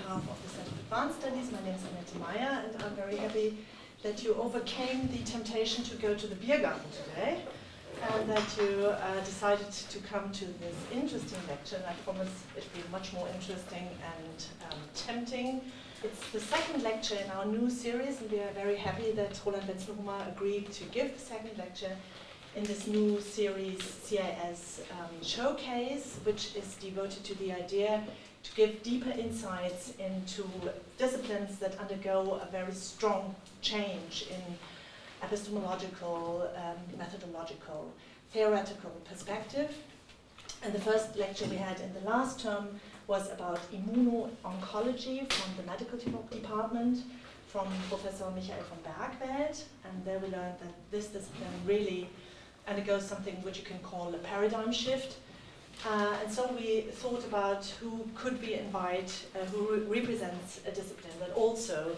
behalf of the Center for Advanced Studies. My name is Annette Meyer, and I'm very happy that you overcame the temptation to go to the beer garden today, and that you decided to come to this interesting lecture. And I promise it will be much more interesting and tempting. It's the second lecture in our new series, and we are very happy that Roland Wenzlhuemer agreed to give the second lecture in this new series, CAS Showcase, which is devoted to the idea to give deeper insights into disciplines that undergo a very strong change in epistemological, methodological, theoretical perspective. And the first lecture we had in the last term was about immuno-oncology from the medical department, from Professor Michael von Bergveld, and there we learned that this discipline really undergoes something which you can call a paradigm shift. And so we thought about who could we invite, who represents a discipline that also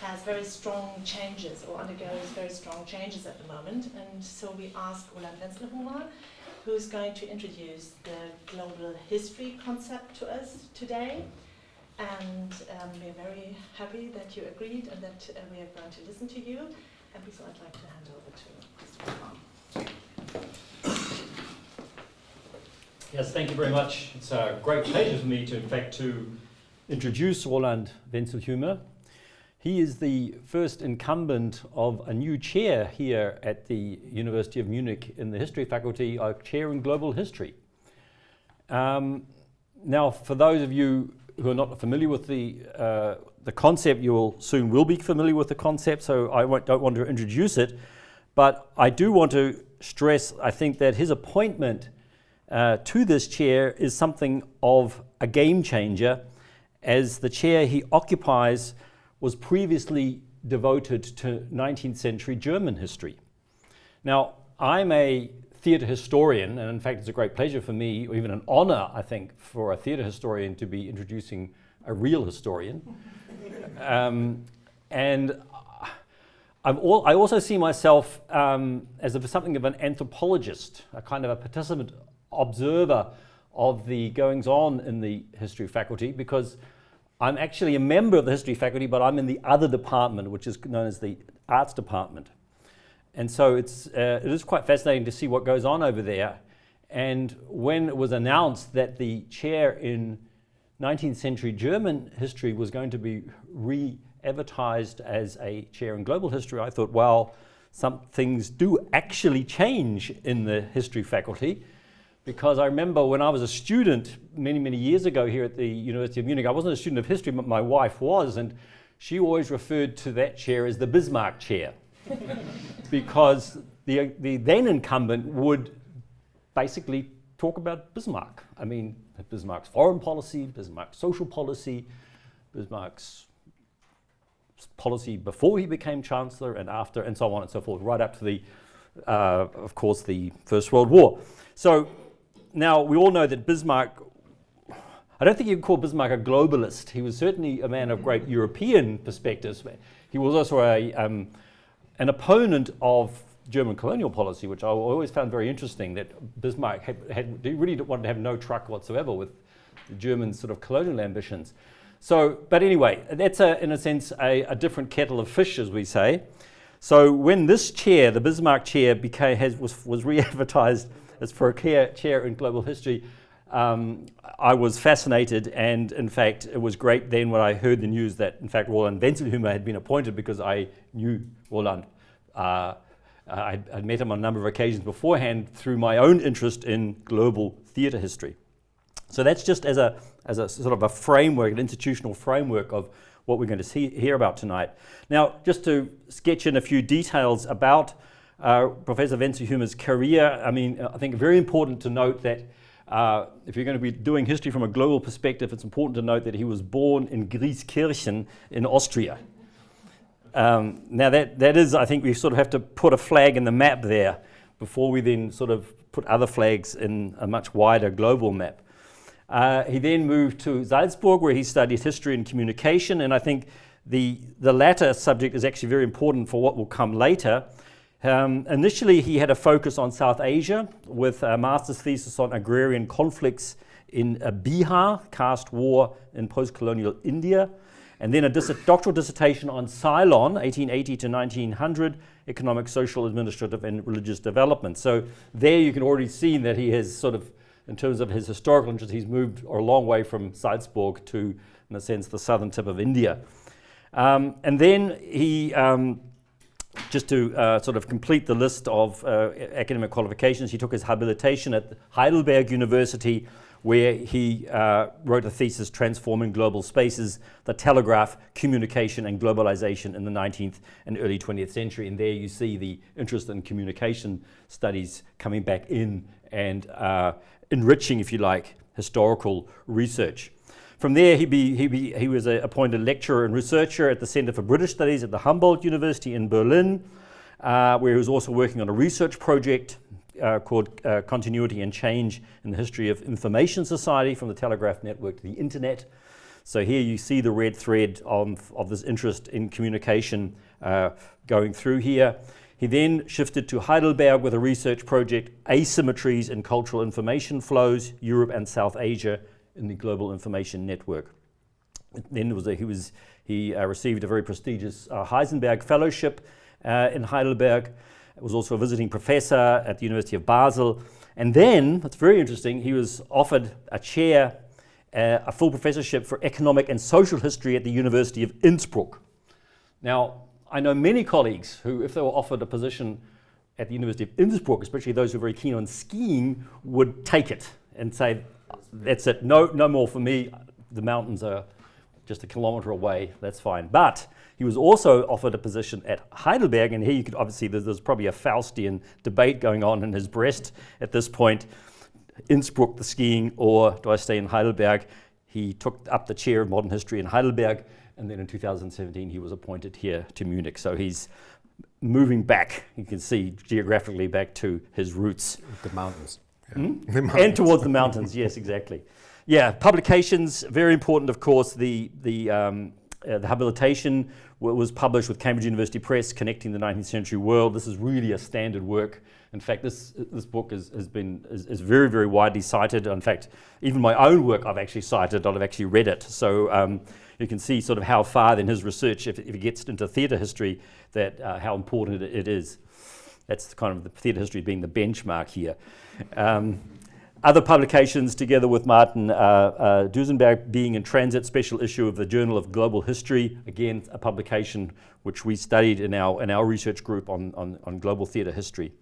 has very strong changes or undergoes very strong changes at the moment. And so we asked Roland Wenzlhuemer, who's going to introduce the global history concept to us today. And we're very happy that you agreed and that we are going to listen to you. And so I'd like to hand over to Prof. Yes, thank you very much. It's a great pleasure for me to, in fact, to introduce Roland Wenzlhuemer. He is the first incumbent of a new chair here at the University of Munich in the history faculty, a chair in global history. Now, for those of you who are not familiar with the concept, you will be familiar with the concept, so I don't want to introduce it, but I do want to stress, I think, that his appointment to this chair is something of a game changer, as the chair he occupies was previously devoted to 19th century German history. Now, I'm a theatre historian, and in fact it's a great pleasure for me, or even an honor, I think, for a theatre historian to be introducing a real historian. And I also see myself as something of an anthropologist, a kind of a participant observer of the goings on in the history faculty, because I'm actually a member of the history faculty, but I'm in the other department, which is known as the arts department. And so it is quite fascinating to see what goes on over there. And when it was announced that the chair in 19th century German history was going to be re-advertised as a chair in global history, I thought, well, some things do actually change in the history faculty. Because I remember when I was a student many, many years ago here at the University of Munich, I wasn't a student of history, but my wife was, and she always referred to that chair as the Bismarck chair. Because the then incumbent would basically talk about Bismarck. I mean, Bismarck's foreign policy, Bismarck's social policy, Bismarck's policy before he became chancellor and after, and so on and so forth, right up to the, of course, the First World War. So now we all know that Bismarck, I don't think you can call Bismarck a globalist. He was certainly a man of great European perspectives. He was also an opponent of German colonial policy, which I always found very interesting, that Bismarck really wanted to have no truck whatsoever with the German sort of colonial ambitions. So, but anyway, that's in a sense a different kettle of fish, as we say. So when this chair, the Bismarck chair, was re-advertised as for a chair in global history, I was fascinated, and in fact it was great then when I heard the news that in fact Roland Wenzlhuemer had been appointed, because I knew Roland. I'd met him on a number of occasions beforehand through my own interest in global theatre history. So that's just as a sort of a framework, an institutional framework of what we're going to hear about tonight. Now, just to sketch in a few details about Professor Wenzlhuemer's career, I mean, I think very important to note that if you're going to be doing history from a global perspective, it's important to note that he was born in Grieskirchen in Austria. Now that is, I think we sort of have to put a flag in the map there before we then sort of put other flags in a much wider global map. He then moved to Salzburg, where he studied history and communication, and I think the latter subject is actually very important for what will come later. Initially, he had a focus on South Asia with a master's thesis on agrarian conflicts in Bihar, caste war in post-colonial India, and then a doctoral dissertation on Ceylon, 1880 to 1900, economic, social, administrative, and religious development. So there you can already see that he has sort of, in terms of his historical interest, he's moved a long way from Salzburg to, in a sense, the southern tip of India. And then he, just to sort of complete the list of academic qualifications, he took his habilitation at Heidelberg University, where he wrote a thesis, Transforming Global Spaces, the Telegraph, Communication and Globalization in the 19th and early 20th century. And there you see the interest in communication studies coming back in and enriching, if you like, historical research. From there, he was appointed lecturer and researcher at the Center for British Studies at the Humboldt University in Berlin, where he was also working on a research project called Continuity and Change in the History of Information Society, from the telegraph network to the internet. So here you see the red thread of this interest in communication going through here. He then shifted to Heidelberg with a research project, Asymmetries in Cultural Information Flows, Europe and South Asia in the Global Information Network. Then he received a very prestigious Heisenberg Fellowship in Heidelberg. Was also a visiting professor at the University of Basel. And then, that's very interesting, he was offered a chair, a full professorship for economic and social history at the University of Innsbruck. Now, I know many colleagues who, if they were offered a position at the University of Innsbruck, especially those who are very keen on skiing, would take it and say, that's it, no more for me, the mountains are just a kilometer away, that's fine. But he was also offered a position at Heidelberg, and here you could obviously, there's probably a Faustian debate going on in his breast at this point. Innsbruck, the skiing, or do I stay in Heidelberg? He took up the chair of modern history in Heidelberg, and then in 2017 he was appointed here to Munich. So he's moving back, you can see, geographically back to his roots. The mountains. Yeah. The mountains. And towards the mountains, yes, exactly. Yeah, publications, very important, of course. The habilitation was published with Cambridge University Press, Connecting the 19th Century World. This is really a standard work. In fact, this book is very, very widely cited. In fact, even my own work I've actually cited, I've actually read it. So you can see sort of how far in his research, if he gets into theatre history, that how important it is. That's kind of the theatre history being the benchmark here. Other publications, together with Martin Duesenberg, being in transit, special issue of the Journal of Global History, again a publication which we studied in our research group on global theatre history.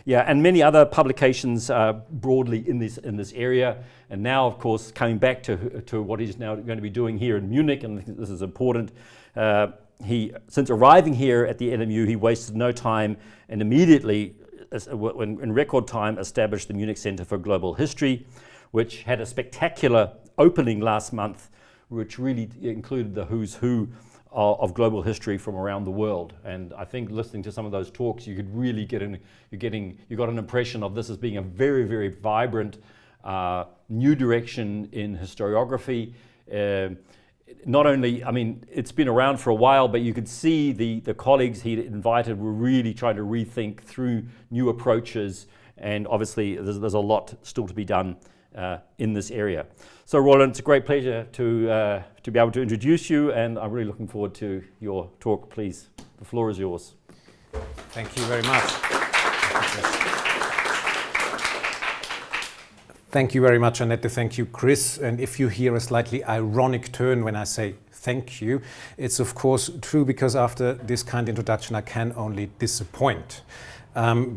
Yeah, and many other publications broadly in this area. And now, of course, coming back to what he's now going to be doing here in Munich, and this is important. Since arriving here at the NMU, he wasted no time and immediately, in record time, established the Munich Center for Global History, which had a spectacular opening last month, which really included the who's who of global history from around the world. And I think listening to some of those talks, you could really you got an impression of this as being a very, very vibrant new direction in historiography. Not only, I mean, it's been around for a while, but you could see the colleagues he invited were really trying to rethink through new approaches, and obviously there's a lot still to be done in this area. So Roland, it's a great pleasure to be able to introduce you, and I'm really looking forward to your talk. Please, the floor is yours. Thank you very much. Thank you very much, Annette. Thank you, Chris. And if you hear a slightly ironic turn when I say thank you, it's of course true, because after this kind of introduction I can only disappoint. Well,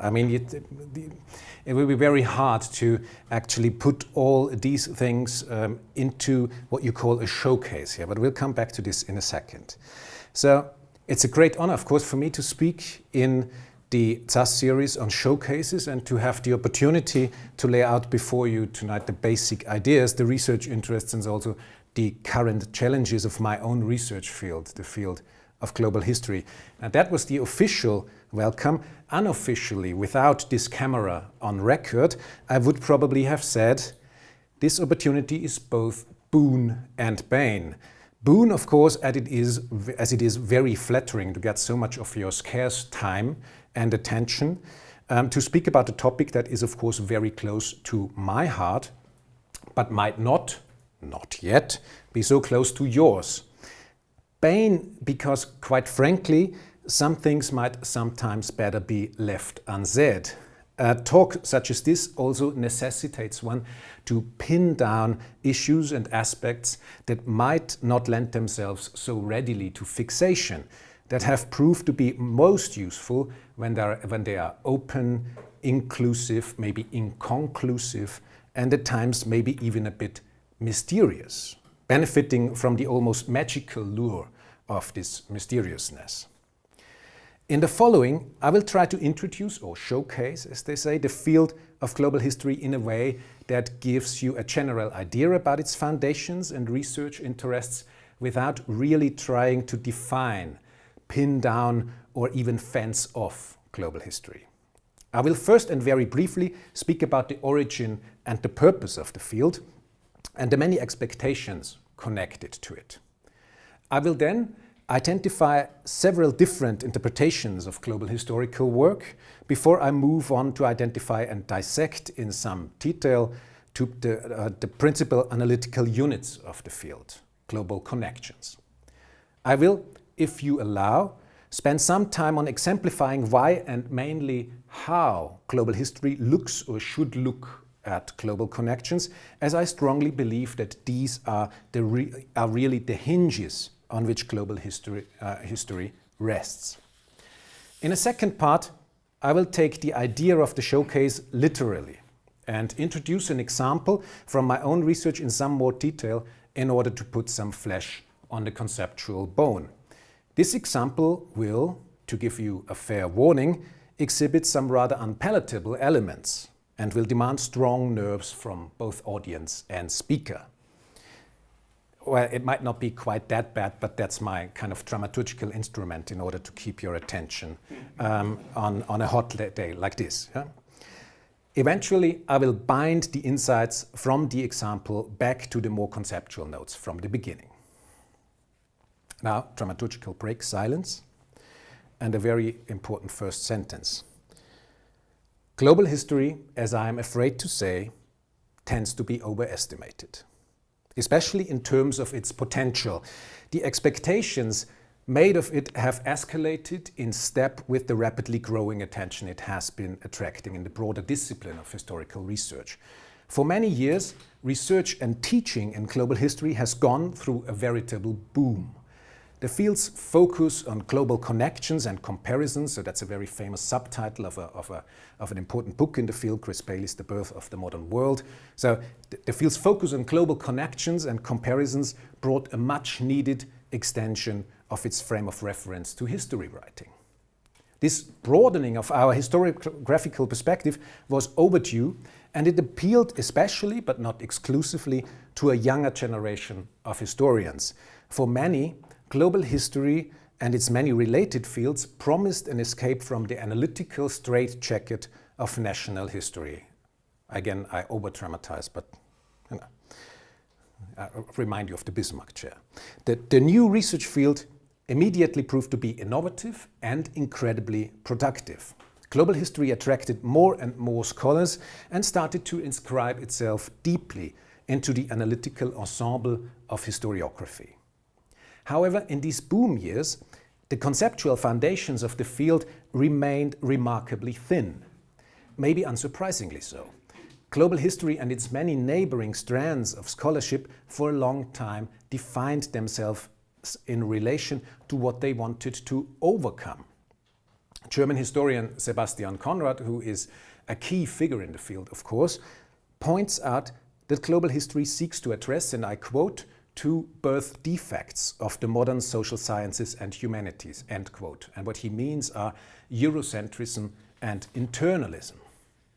I mean, it will be very hard to actually put all these things into what you call a showcase here, but we'll come back to this in a second. So it's a great honor, of course, for me to speak in the CAS series on showcases and to have the opportunity to lay out before you tonight the basic ideas, the research interests, and also the current challenges of my own research field, the field of global history. And that was the official welcome. Unofficially, without this camera on record, I would probably have said this opportunity is both boon and bane. Boon, of course, as it is very flattering to get so much of your scarce time and attention. to speak about a topic that is, of course, very close to my heart, but might not yet, be so close to yours. Because, quite frankly, some things might sometimes better be left unsaid. A talk such as this also necessitates one to pin down issues and aspects that might not lend themselves so readily to fixation, that have proved to be most useful when they are open, inclusive, maybe inconclusive, and at times maybe even a bit mysterious, benefiting from the almost magical lure of this mysteriousness. In the following, I will try to introduce or showcase, as they say, the field of global history in a way that gives you a general idea about its foundations and research interests without really trying to define, pin down, or even fence off global history. I will first and very briefly speak about the origin and the purpose of the field and the many expectations connected to it. I will then identify several different interpretations of global historical work before I move on to identify and dissect in some detail to the principal analytical units of the field, global connections. I will, if you allow, spend some time on exemplifying why and mainly how global history looks or should look at global connections, as I strongly believe that these are really the hinges on which global history rests. In a second part, I will take the idea of the showcase literally and introduce an example from my own research in some more detail in order to put some flesh on the conceptual bone. This example will, to give you a fair warning, exhibit some rather unpalatable elements and will demand strong nerves from both audience and speaker. Well, it might not be quite that bad, but that's my kind of dramaturgical instrument in order to keep your attention on a hot day like this. Yeah? Eventually, I will bind the insights from the example back to the more conceptual notes from the beginning. Now, dramaturgical break, silence, and a very important first sentence. Global history, as I am afraid to say, tends to be overestimated, especially in terms of its potential. The expectations made of it have escalated in step with the rapidly growing attention it has been attracting in the broader discipline of historical research. For many years, research and teaching in global history has gone through a veritable boom. The field's focus on global connections and comparisons, so that's a very famous subtitle of an important book in the field, Chris Bailey's The Birth of the Modern World. So the field's focus on global connections and comparisons brought a much needed extension of its frame of reference to history writing. This broadening of our historiographical perspective was overdue, and it appealed especially, but not exclusively, to a younger generation of historians. For many, global history and its many related fields promised an escape from the analytical straitjacket of national history. Again, I over-dramatize, but you know, I remind you of the Bismarck chair. The new research field immediately proved to be innovative and incredibly productive. Global history attracted more and more scholars and started to inscribe itself deeply into the analytical ensemble of historiography. However, in these boom years, the conceptual foundations of the field remained remarkably thin, maybe unsurprisingly so. Global history and its many neighboring strands of scholarship for a long time defined themselves in relation to what they wanted to overcome. German historian Sebastian Conrad, who is a key figure in the field, of course, points out that global history seeks to address, and I quote, two birth defects of the modern social sciences and humanities, end quote. And what he means are Eurocentrism and internalism.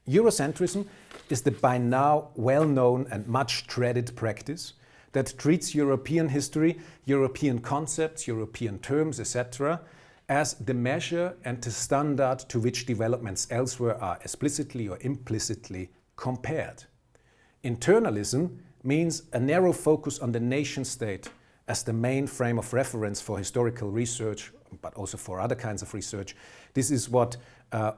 Eurocentrism is the by now well-known and much dreaded practice that treats European history, European concepts, European terms, etc., as the measure and the standard to which developments elsewhere are explicitly or implicitly compared. Internalism means a narrow focus on the nation state as the main frame of reference for historical research, but also for other kinds of research. This is what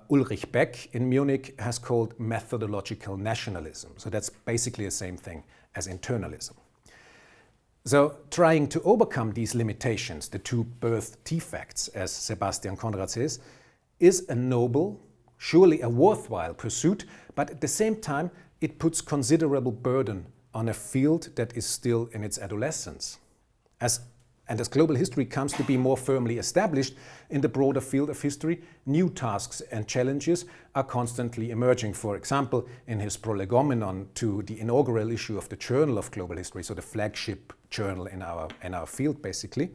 Ulrich Beck in Munich has called methodological nationalism. So that's basically the same thing as internalism. So trying to overcome these limitations, the two birth defects, as Sebastian Conrad says, is a noble, surely a worthwhile pursuit, but at the same time it puts considerable burden on a field that is still in its adolescence. As global history comes to be more firmly established in the broader field of history, new tasks and challenges are constantly emerging. For example, in his prolegomenon to the inaugural issue of the Journal of Global History, so the flagship journal in our field basically,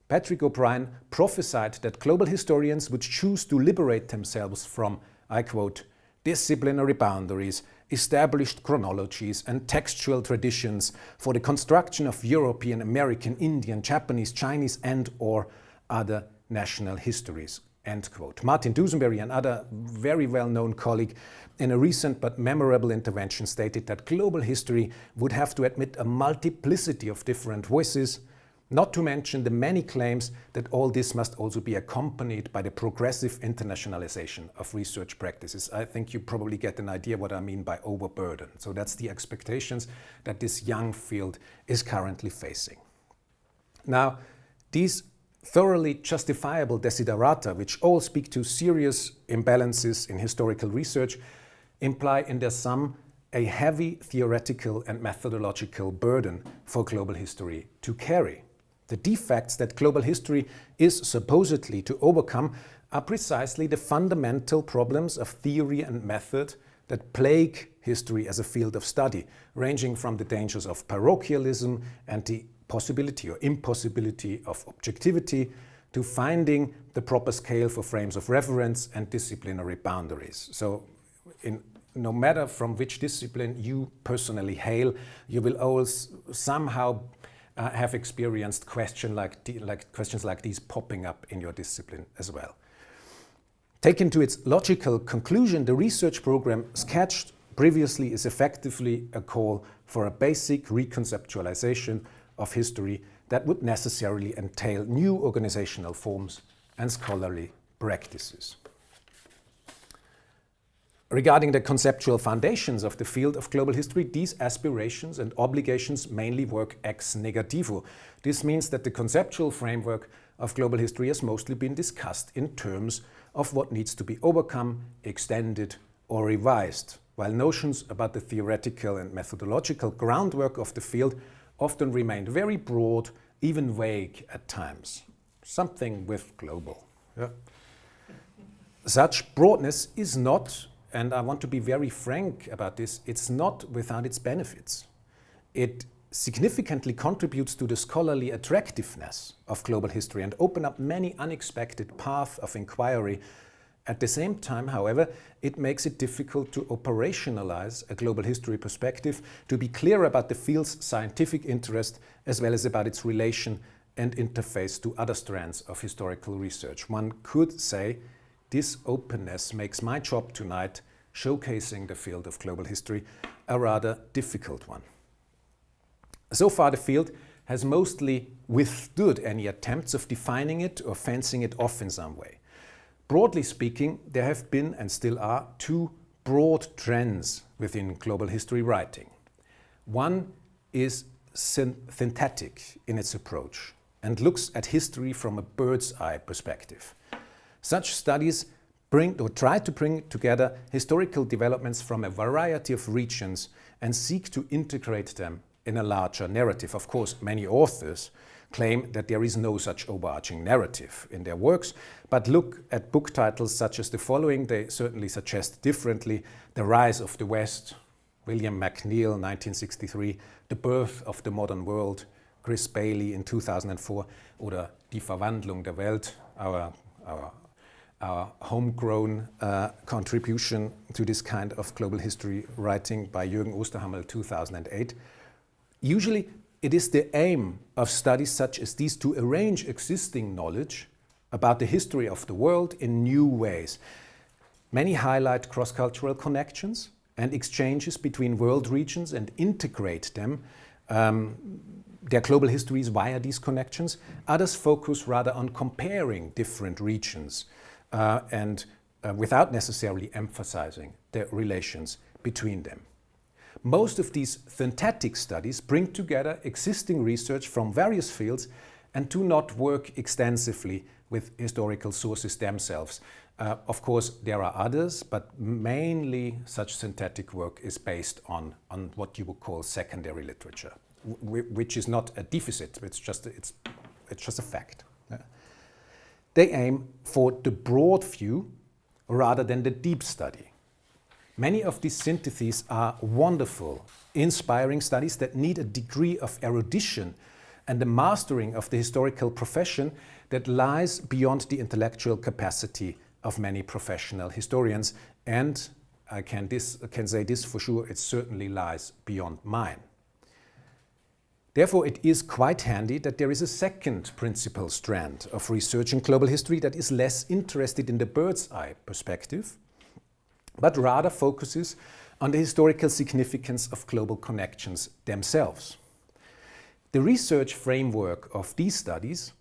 Patrick O'Brien prophesied that global historians would choose to liberate themselves from, I quote, disciplinary boundaries, established chronologies and textual traditions for the construction of European, American, Indian, Japanese, Chinese and or other national histories, end quote. Martin Dusenberry, another very well-known colleague, in a recent but memorable intervention stated that global history would have to admit a multiplicity of different voices, not to mention the many claims that all this must also be accompanied by the progressive internationalization of research practices. I think you probably get an idea what I mean by overburden. So that's the expectations that this young field is currently facing. Now, these thoroughly justifiable desiderata, which all speak to serious imbalances in historical research, imply in their sum a heavy theoretical and methodological burden for global history to carry. The defects that global history is supposedly to overcome are precisely the fundamental problems of theory and method that plague history as a field of study, ranging from the dangers of parochialism and the possibility or impossibility of objectivity to finding the proper scale for frames of reference and disciplinary boundaries. So no matter from which discipline you personally hail, you will always somehow have experienced questions like these popping up in your discipline as well. Taken to its logical conclusion, the research program sketched previously is effectively a call for a basic reconceptualization of history that would necessarily entail new organizational forms and scholarly practices. Regarding the conceptual foundations of the field of global history, these aspirations and obligations mainly work ex negativo. This means that the conceptual framework of global history has mostly been discussed in terms of what needs to be overcome, extended, or revised, while notions about the theoretical and methodological groundwork of the field often remained very broad, even vague at times. Something with global. Yeah. Such broadness is not, and I want to be very frank about this, it's not without its benefits. It significantly contributes to the scholarly attractiveness of global history and open up many unexpected paths of inquiry. At the same time, however, it makes it difficult to operationalize a global history perspective, to be clear about the field's scientific interest as well as about its relation and interface to other strands of historical research. One could say this openness makes my job tonight, showcasing the field of global history, a rather difficult one. So far, the field has mostly withstood any attempts of defining it or fencing it off in some way. Broadly speaking, there have been and still are two broad trends within global history writing. One is synthetic in its approach and looks at history from a bird's eye perspective. Such studies try to bring together historical developments from a variety of regions and seek to integrate them in a larger narrative. Of course, many authors claim that there is no such overarching narrative in their works, but look at book titles such as the following. They certainly suggest differently: The Rise of the West, William McNeill, 1963, The Birth of the Modern World, Chris Bailey in 2004, oder Die Verwandlung der Welt, our homegrown contribution to this kind of global history writing by Jürgen Osterhammel, 2008. Usually, it is the aim of studies such as these to arrange existing knowledge about the history of the world in new ways. Many highlight cross-cultural connections and exchanges between world regions and integrate them. their global histories via these connections. Others focus rather on comparing different regions and without necessarily emphasizing the relations between them. Most of these synthetic studies bring together existing research from various fields and do not work extensively with historical sources themselves. Of course, there are others, but mainly such synthetic work is based on what you would call secondary literature, which is not a deficit, it's just a fact. They aim for the broad view rather than the deep study. Many of these syntheses are wonderful, inspiring studies that need a degree of erudition and the mastering of the historical profession that lies beyond the intellectual capacity of many professional historians, and I can say this for sure, it certainly lies beyond mine. Therefore, it is quite handy that there is a second principal strand of research in global history that is less interested in the bird's eye perspective, but rather focuses on the historical significance of global connections themselves. The research framework of these studies,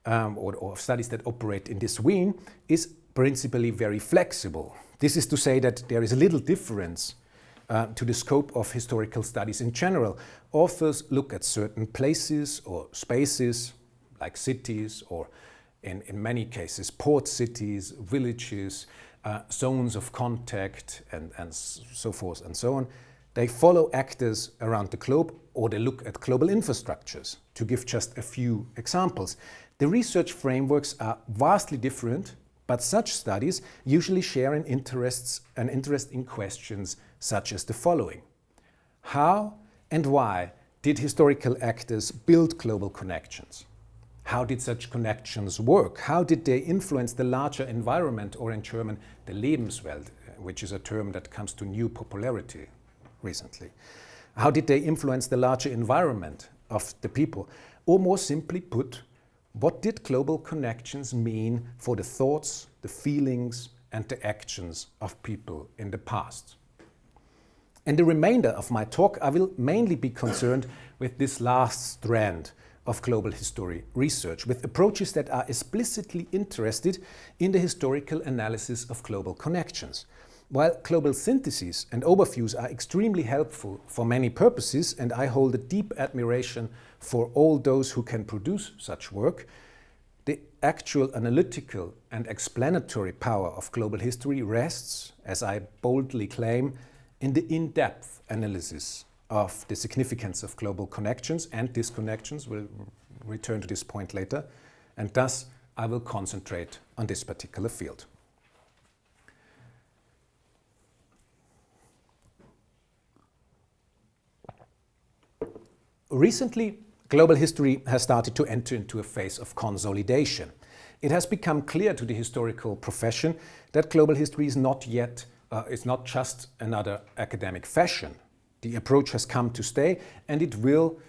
or studies that operate in this vein, is principally very flexible. This is to say that there is a little difference to the scope of historical studies in general. Authors look at certain places or spaces, like cities, or in many cases port cities, villages, zones of contact, and so forth and so on. They follow actors around the globe, or they look at global infrastructures, to give just a few examples. The research frameworks are vastly different, but such studies usually share an interest in questions such as the following. How and why did historical actors build global connections? How did such connections work? How did they influence the larger environment, or in German, the Lebenswelt, which is a term that comes to new popularity recently? How did they influence the larger environment of the people? Or more simply put, what did global connections mean for the thoughts, the feelings, and the actions of people in the past? In the remainder of my talk, I will mainly be concerned with this last strand of global history research, with approaches that are explicitly interested in the historical analysis of global connections. While global syntheses and overviews are extremely helpful for many purposes, and I hold a deep admiration for all those who can produce such work, the actual analytical and explanatory power of global history rests, as I boldly claim, in the in-depth analysis of the significance of global connections and disconnections. We'll return to this point later, and thus I will concentrate on this particular field. Recently, global history has started to enter into a phase of consolidation. It has become clear to the historical profession that global history is not just another academic fashion. The approach has come to stay, and it will,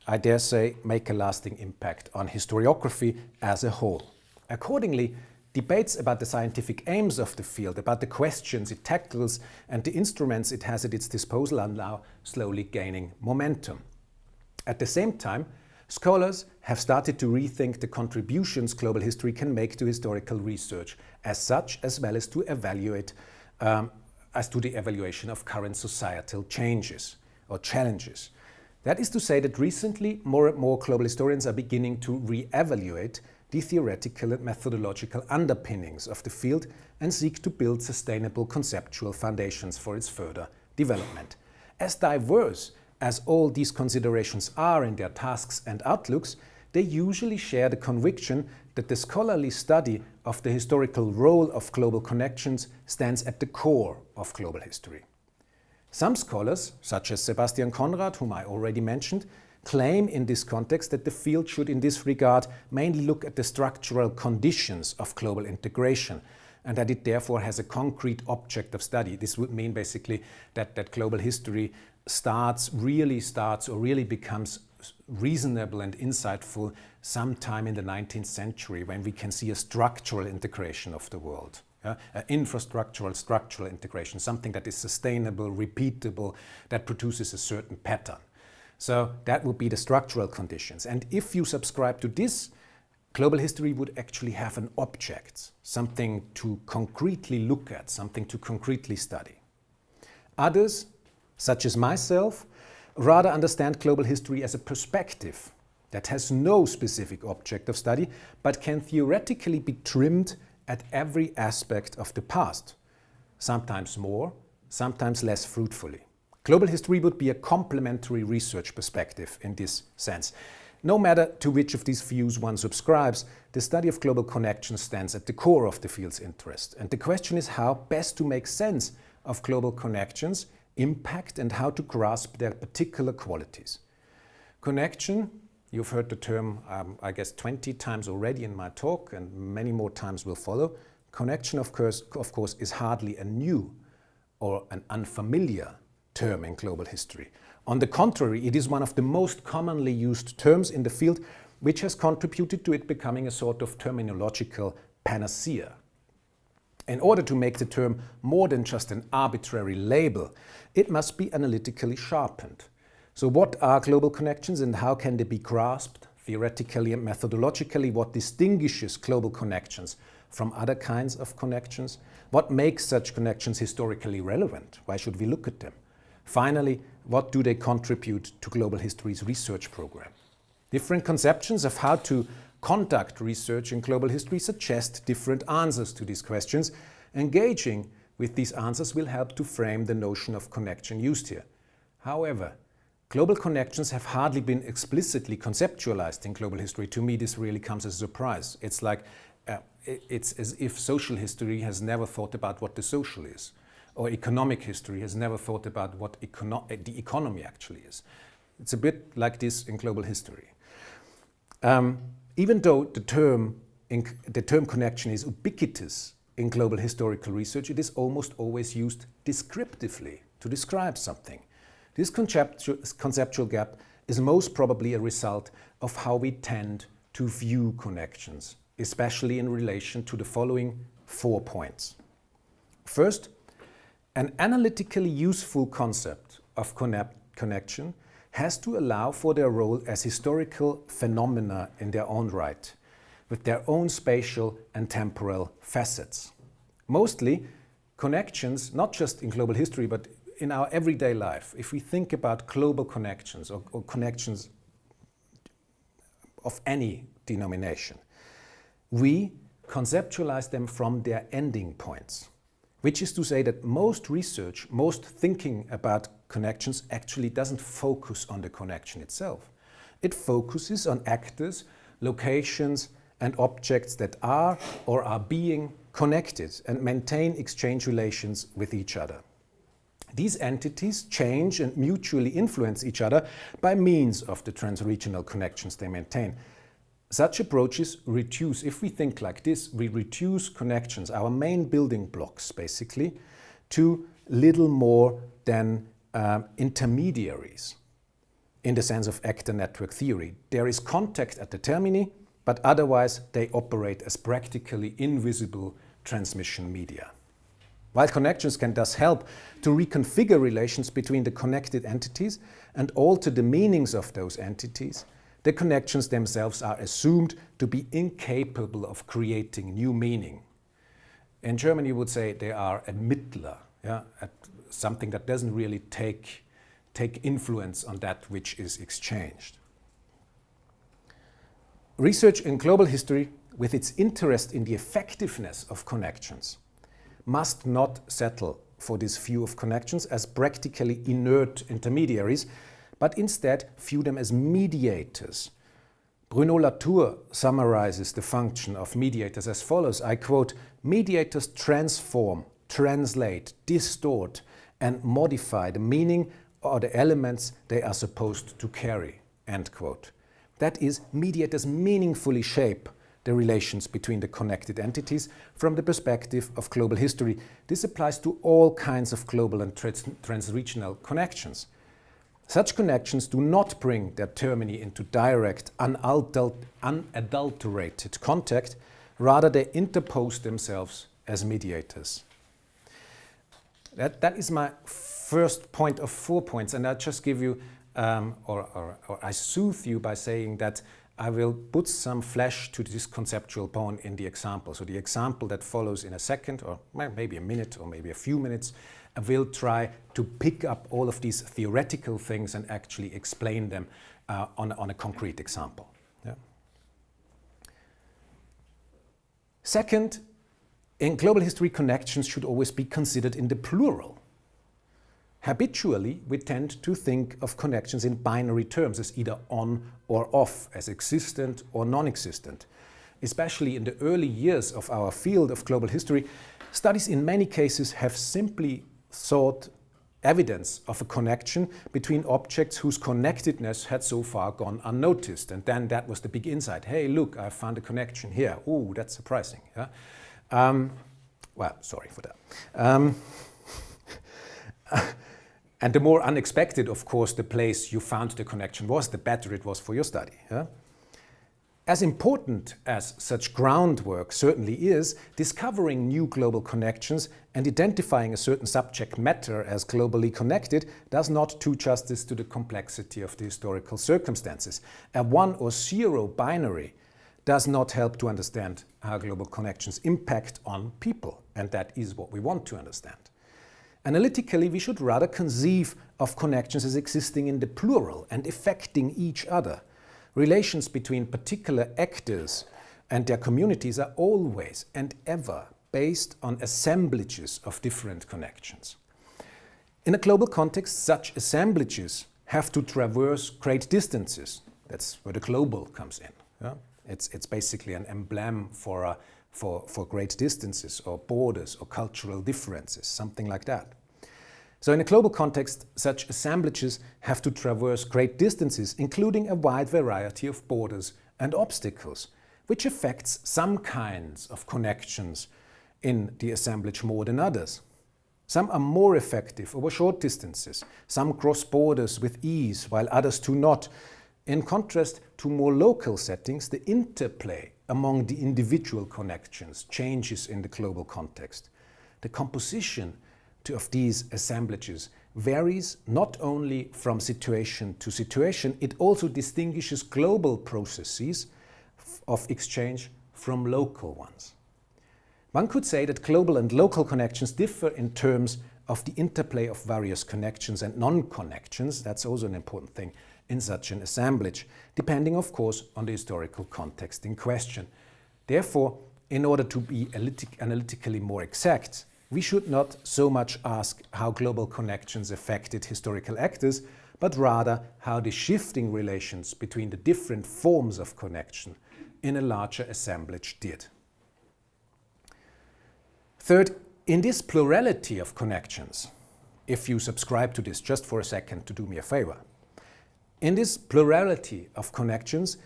I dare say, make a lasting impact on historiography as a whole. Accordingly, debates about the scientific aims of the field, about the questions it tackles, and the instruments it has at its disposal are now slowly gaining momentum. At the same time, scholars have started to rethink the contributions global history can make to historical research as such, as well as to evaluate as to the evaluation of current societal changes or challenges. That is to say that recently more and more global historians are beginning to re-evaluate the theoretical and methodological underpinnings of the field and seek to build sustainable conceptual foundations for its further development. As diverse as all these considerations are in their tasks and outlooks, they usually share the conviction that the scholarly study of the historical role of global connections stands at the core of global history. Some scholars, such as Sebastian Conrad, whom I already mentioned, claim in this context that the field should in this regard mainly look at the structural conditions of global integration, and that it therefore has a concrete object of study. This would mean basically that global history really becomes reasonable and insightful sometime in the 19th century, when we can see a structural integration of the world. Infrastructural, structural integration, something that is sustainable, repeatable, that produces a certain pattern. So that would be the structural conditions. And if you subscribe to this, global history would actually have an object, something to concretely look at, something to concretely study. Others, such as myself, rather understand global history as a perspective that has no specific object of study, but can theoretically be trimmed at every aspect of the past, sometimes more, sometimes less fruitfully. Global history would be a complementary research perspective in this sense. No matter to which of these views one subscribes, the study of global connections stands at the core of the field's interest. And the question is how best to make sense of global connections, impact, and how to grasp their particular qualities. Connection, you've heard the term, I guess, 20 times already in my talk, and many more times will follow. Connection, of course, is hardly a new or an unfamiliar term in global history. On the contrary, it is one of the most commonly used terms in the field, which has contributed to it becoming a sort of terminological panacea. In order to make the term more than just an arbitrary label, it must be analytically sharpened. So what are global connections and how can they be grasped theoretically and methodologically? What distinguishes global connections from other kinds of connections? What makes such connections historically relevant? Why should we look at them? Finally, what do they contribute to global history's research program? Different conceptions of how to conduct research in global history suggest different answers to these questions. Engaging with these answers will help to frame the notion of connection used here. However, global connections have hardly been explicitly conceptualized in global history. To me, this really comes as a surprise. It's like, it's as if social history has never thought about what the social is, or economic history has never thought about what the economy actually is. It's a bit like this in global history. Even though the term connection is ubiquitous in global historical research, it is almost always used descriptively to describe something. This conceptual gap is most probably a result of how we tend to view connections, especially in relation to the following 4 points. First, an analytically useful concept of connection has to allow for their role as historical phenomena in their own right, with their own spatial and temporal facets. Mostly, connections, not just in global history, but in our everyday life, if we think about global connections or connections of any denomination, we conceptualize them from their ending points, which is to say that most research, most thinking about connections actually doesn't focus on the connection itself. It focuses on actors, locations, and objects that are or are being connected and maintain exchange relations with each other. These entities change and mutually influence each other by means of the transregional connections they maintain. Such approaches reduce, if we think like this, we reduce connections, our main building blocks basically, to little more than intermediaries in the sense of actor network theory. There is contact at the termini, but otherwise they operate as practically invisible transmission media. While connections can thus help to reconfigure relations between the connected entities and alter the meanings of those entities, the connections themselves are assumed to be incapable of creating new meaning. In German, you would say they are a Mittler, something that doesn't really take influence on that which is exchanged. Research in global history, with its interest in the effectiveness of connections, must not settle for this view of connections as practically inert intermediaries, but instead view them as mediators. Bruno Latour summarizes the function of mediators as follows, I quote, "Mediators transform, translate, distort, and modify the meaning or the elements they are supposed to carry," end quote. That is, mediators meaningfully shape the relations between the connected entities from the perspective of global history. This applies to all kinds of global and transregional connections. Such connections do not bring their termini into direct, unadulterated contact, rather they interpose themselves as mediators. That is my first point of 4 points, and I'll just give you or I soothe you by saying that I will put some flesh to this conceptual bone in the example. So the example that follows in a second, or maybe a minute, or maybe a few minutes, I will try to pick up all of these theoretical things and actually explain them on a concrete example. Yeah. Second, in global history, connections should always be considered in the plural. Habitually, we tend to think of connections in binary terms as either on or off, as existent or non-existent. Especially in the early years of our field of global history, studies in many cases have simply sought evidence of a connection between objects whose connectedness had so far gone unnoticed. And then that was the big insight. Hey, look, I found a connection here. Ooh, that's surprising. Yeah? Well, sorry for that. And the more unexpected, of course, the place you found the connection was, the better it was for your study. Yeah? As important as such groundwork certainly is, discovering new global connections and identifying a certain subject matter as globally connected does not do justice to the complexity of the historical circumstances. A 1 or 0 binary does not help to understand how global connections impact on people, and that is what we want to understand. Analytically, we should rather conceive of connections as existing in the plural and affecting each other. Relations between particular actors and their communities are always and ever based on assemblages of different connections. In a global context, such assemblages have to traverse great distances. That's where the global comes in. Yeah? It's basically an emblem for great distances or borders or cultural differences, something like that. So in a global context, such assemblages have to traverse great distances, including a wide variety of borders and obstacles, which affects some kinds of connections in the assemblage more than others. Some are more effective over short distances, some cross borders with ease, while others do not. In contrast to more local settings, the interplay among the individual connections changes in the global context. The composition of these assemblages varies not only from situation to situation, it also distinguishes global processes of exchange from local ones. One could say that global and local connections differ in terms of the interplay of various connections and non-connections. That's also an important thing in such an assemblage, depending, of course, on the historical context in question. Therefore, in order to be analytically more exact, we should not so much ask how global connections affected historical actors, but rather how the shifting relations between the different forms of connection in a larger assemblage did. Third, in this plurality of connections, if you subscribe to this just for a second to do me a favor, in this plurality of connections,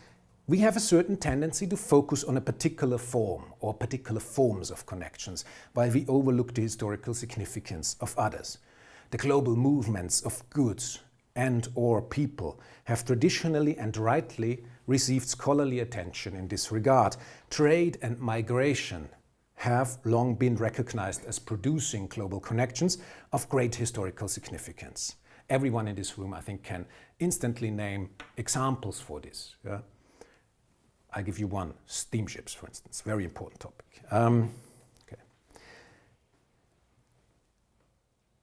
we have a certain tendency to focus on a particular form or particular forms of connections, while we overlook the historical significance of others. The global movements of goods and or people have traditionally and rightly received scholarly attention in this regard. Trade and migration have long been recognized as producing global connections of great historical significance. Everyone in this room, I think, can instantly name examples for this. Yeah? I'll give you one. Steamships, for instance. Very important topic. Okay.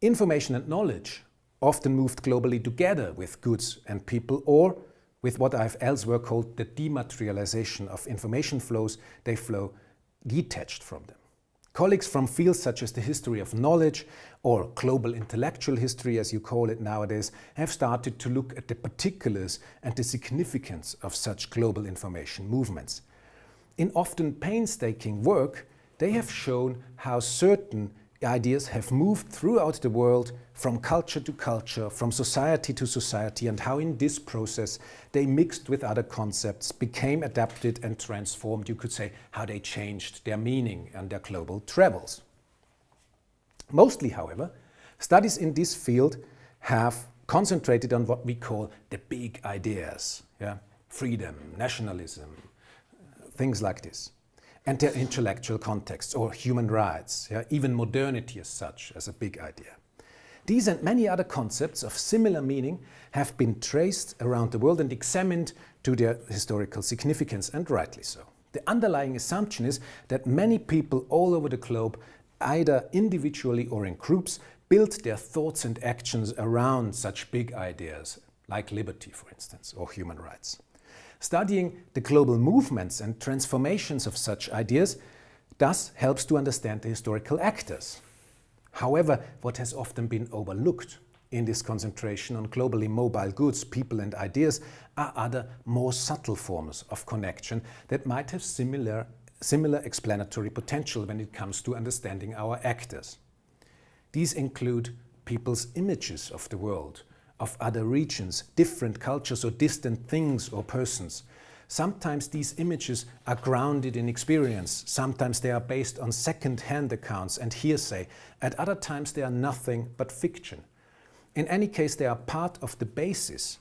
Information and knowledge often moved globally together with goods and people, or with what I've elsewhere called the dematerialization of information flows. They flow detached from them. Colleagues from fields such as the history of knowledge or global intellectual history, as you call it nowadays, have started to look at the particulars and the significance of such global information movements. In often painstaking work, they have shown how certain ideas have moved throughout the world from culture to culture, from society to society, and how in this process they mixed with other concepts, became adapted and transformed, you could say, how they changed their meaning and their global travels. Mostly, however, studies in this field have concentrated on what we call the big ideas, yeah? Freedom, nationalism, things like this, and their intellectual contexts or human rights, yeah? Even modernity as such as a big idea. These and many other concepts of similar meaning have been traced around the world and examined to their historical significance, and rightly so. The underlying assumption is that many people all over the globe, either individually or in groups, build their thoughts and actions around such big ideas, like liberty, for instance, or human rights. Studying the global movements and transformations of such ideas thus helps to understand the historical actors. However, what has often been overlooked in this concentration on globally mobile goods, people and ideas are other more subtle forms of connection that might have similar explanatory potential when it comes to understanding our actors. These include people's images of the world, of other regions, different cultures or distant things or persons. Sometimes these images are grounded in experience, sometimes they are based on second-hand accounts and hearsay, at other times they are nothing but fiction. In any case, they are part of the basis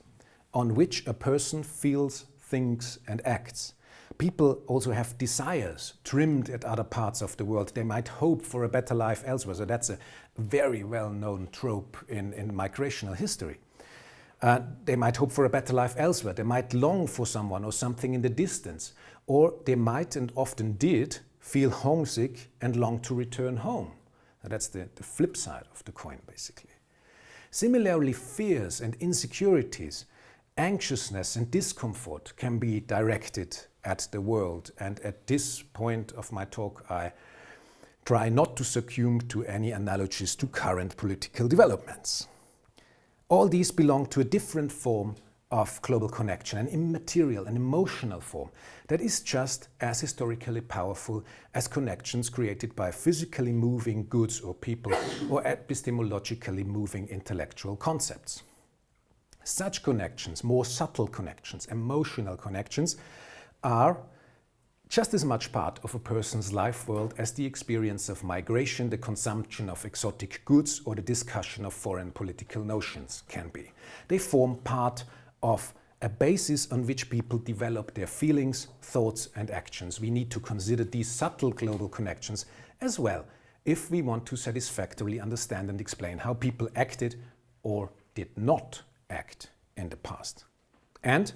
on which a person feels, thinks and acts. People also have desires trimmed at other parts of the world. They might hope for a better life elsewhere. So that's a very well-known trope in migrational history. They might hope for a better life elsewhere. They might long for someone or something in the distance. Or they might, and often did, feel homesick and long to return home. Now that's the flip side of the coin, basically. Similarly, fears and insecurities, anxiousness and discomfort can be directed at the world. And at this point of my talk, I try not to succumb to any analogies to current political developments. All these belong to a different form of global connection, an immaterial, an emotional form that is just as historically powerful as connections created by physically moving goods or people or epistemologically moving intellectual concepts. Such connections, more subtle connections, emotional connections, are just as much part of a person's life world as the experience of migration, the consumption of exotic goods, or the discussion of foreign political notions can be. They form part of a basis on which people develop their feelings, thoughts, and actions. We need to consider these subtle global connections as well if we want to satisfactorily understand and explain how people acted or did not act in the past. And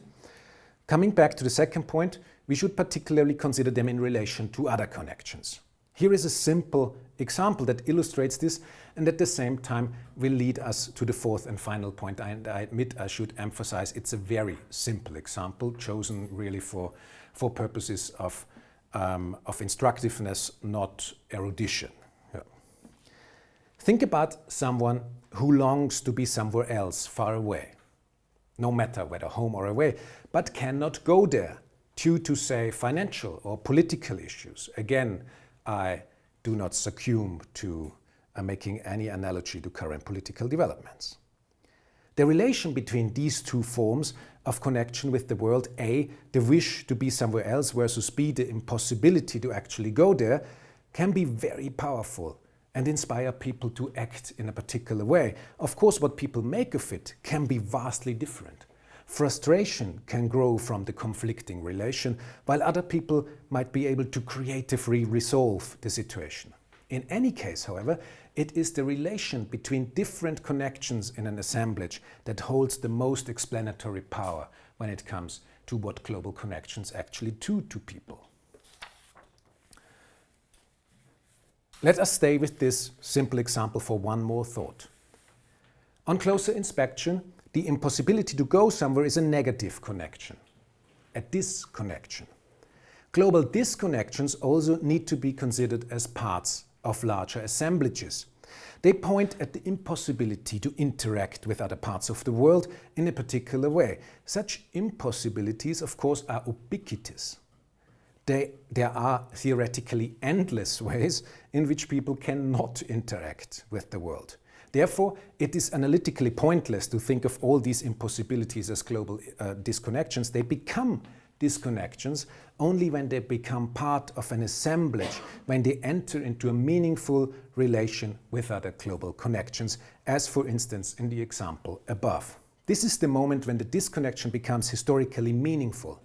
coming back to the second point, we should particularly consider them in relation to other connections. Here is a simple example that illustrates this and at the same time will lead us to the fourth and final point. And I admit I should emphasize it's a very simple example chosen really for purposes of instructiveness, not erudition. Yeah. Think about someone who longs to be somewhere else, far away, no matter whether home or away, but cannot go there due to, say, financial or political issues. Again, I do not succumb to making any analogy to current political developments. The relation between these two forms of connection with the world, A, the wish to be somewhere else versus B, the impossibility to actually go there, can be very powerful and inspire people to act in a particular way. Of course, what people make of it can be vastly different. Frustration can grow from the conflicting relation, while other people might be able to creatively resolve the situation. In any case, however, it is the relation between different connections in an assemblage that holds the most explanatory power when it comes to what global connections actually do to people. Let us stay with this simple example for one more thought. On closer inspection, the impossibility to go somewhere is a negative connection, a disconnection. Global disconnections also need to be considered as parts of larger assemblages. They point at the impossibility to interact with other parts of the world in a particular way. Such impossibilities, of course, are ubiquitous. There are theoretically endless ways in which people cannot interact with the world. Therefore, it is analytically pointless to think of all these impossibilities as global disconnections. They become disconnections only when they become part of an assemblage, when they enter into a meaningful relation with other global connections, as for instance in the example above. This is the moment when the disconnection becomes historically meaningful.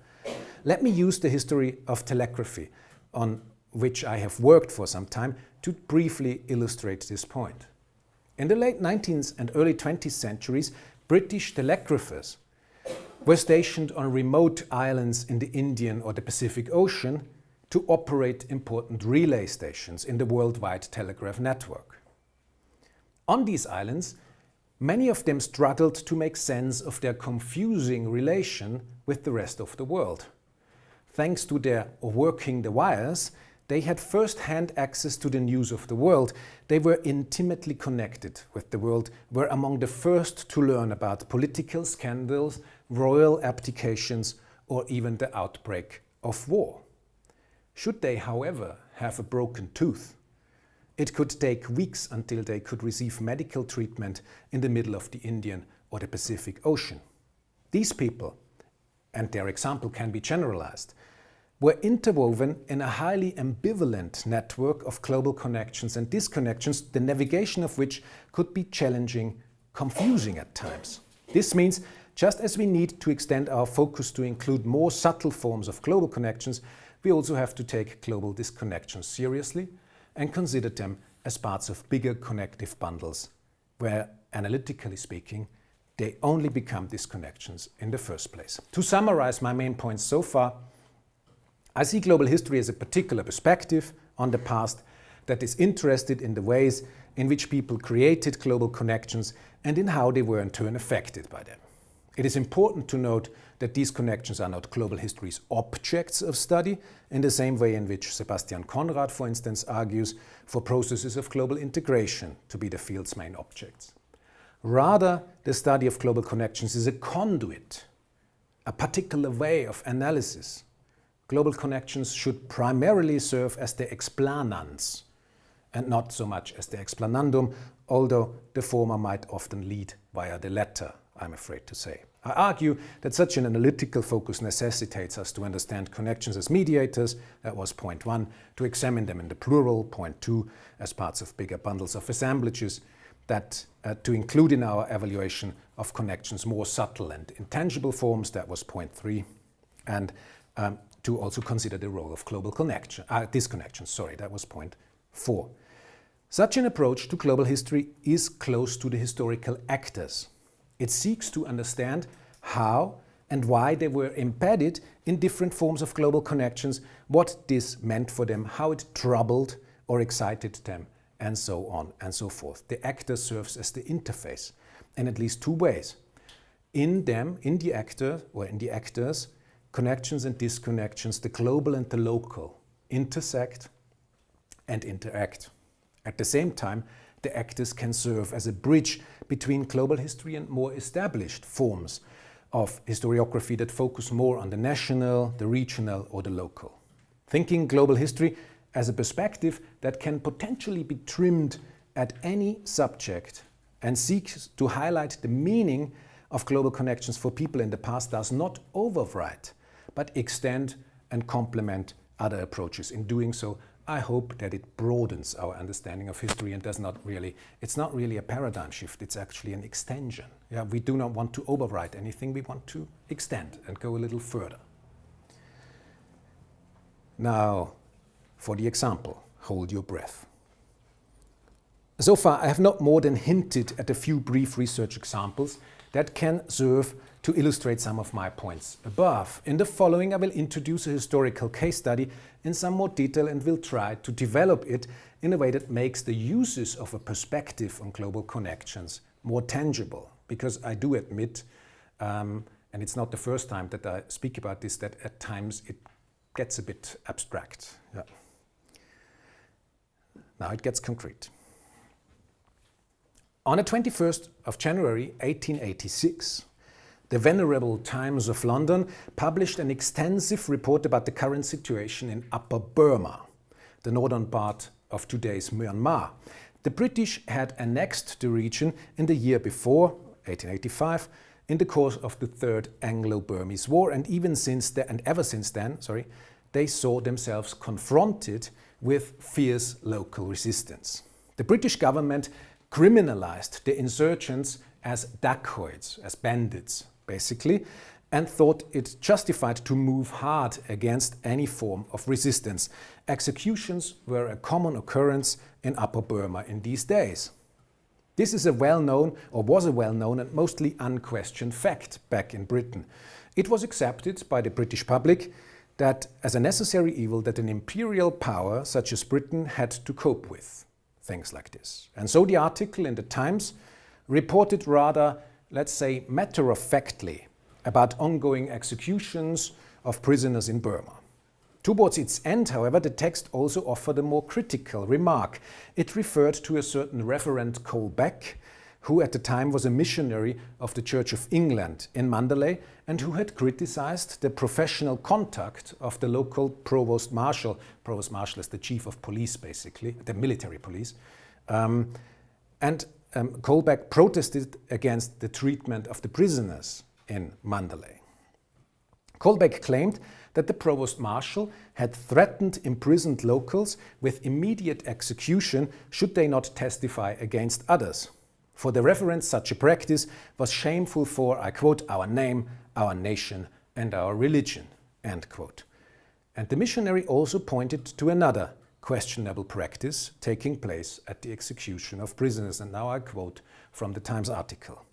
Let me use the history of telegraphy, on which I have worked for some time, to briefly illustrate this point. In the late 19th and early 20th centuries, British telegraphers were stationed on remote islands in the Indian or the Pacific Ocean to operate important relay stations in the worldwide telegraph network. On these islands, many of them struggled to make sense of their confusing relation with the rest of the world. Thanks to their working the wires, they had first-hand access to the news of the world. They were intimately connected with the world, were among the first to learn about political scandals, royal abdications, or even the outbreak of war. Should they, however, have a broken tooth, it could take weeks until they could receive medical treatment in the middle of the Indian or the Pacific Ocean. These people, and their example can be generalized, were interwoven in a highly ambivalent network of global connections and disconnections, the navigation of which could be challenging, confusing at times. This means, just as we need to extend our focus to include more subtle forms of global connections, we also have to take global disconnections seriously and consider them as parts of bigger connective bundles, where, analytically speaking, they only become disconnections in the first place. To summarize my main points so far, I see global history as a particular perspective on the past that is interested in the ways in which people created global connections and in how they were in turn affected by them. It is important to note that these connections are not global history's objects of study in the same way in which Sebastian Conrad, for instance, argues for processes of global integration to be the field's main objects. Rather, the study of global connections is a conduit, a particular way of analysis. Global connections should primarily serve as the explanans and not so much as the explanandum, although the former might often lead via the latter, I'm afraid to say. I argue that such an analytical focus necessitates us to understand connections as mediators, that was point 1, to examine them in the plural, point 2, as parts of bigger bundles of assemblages, that to include in our evaluation of connections more subtle and intangible forms, that was point 3, and to also consider the role of global disconnections, that was point 4. Such an approach to global history is close to the historical actors. It seeks to understand how and why they were embedded in different forms of global connections, what this meant for them, how it troubled or excited them, and so on and so forth. The actor serves as the interface in at least two ways. In the actors, connections and disconnections, the global and the local, intersect and interact. At the same time, the actors can serve as a bridge between global history and more established forms of historiography that focus more on the national, the regional, or the local. Thinking global history as a perspective that can potentially be trimmed at any subject and seeks to highlight the meaning of global connections for people in the past does not overwrite, but extend and complement other approaches. In doing so, I hope that it broadens our understanding of history and it's not really a paradigm shift, it's actually an extension. Yeah, we do not want to overwrite anything, we want to extend and go a little further. Now, for the example, hold your breath. So far, I have not more than hinted at a few brief research examples that can serve to illustrate some of my points above. In the following, I will introduce a historical case study in some more detail and will try to develop it in a way that makes the uses of a perspective on global connections more tangible. Because I do admit, and it's not the first time that I speak about this, that at times it gets a bit abstract. Yeah. Now it gets concrete. On the 21st of January 1886, the Venerable Times of London published an extensive report about the current situation in Upper Burma, the northern part of today's Myanmar. The British had annexed the region in the year before, 1885, in the course of the Third Anglo-Burmese War, and ever since then, they saw themselves confronted with fierce local resistance. The British government criminalized the insurgents as dacoits, as bandits, basically, and thought it justified to move hard against any form of resistance. Executions were a common occurrence in Upper Burma in these days. This is a well-known, or was a well-known and mostly unquestioned fact back in Britain. It was accepted by the British public that as a necessary evil that an imperial power such as Britain had to cope with things like this. And so the article in the Times reported rather, let's say, matter-of-factly about ongoing executions of prisoners in Burma. Towards its end, however, the text also offered a more critical remark. It referred to a certain Reverend Cole Beck, who at the time was a missionary of the Church of England in Mandalay and who had criticized the professional conduct of the local provost marshal. Provost marshal is the chief of police, basically, the military police. Cole Beck protested against the treatment of the prisoners in Mandalay. Cole Beck claimed that the provost marshal had threatened imprisoned locals with immediate execution should they not testify against others. For the reverend, such a practice was shameful for, I quote, our name, our nation, and our religion, end quote. And the missionary also pointed to another questionable practice taking place at the execution of prisoners, and now I quote from the Times article.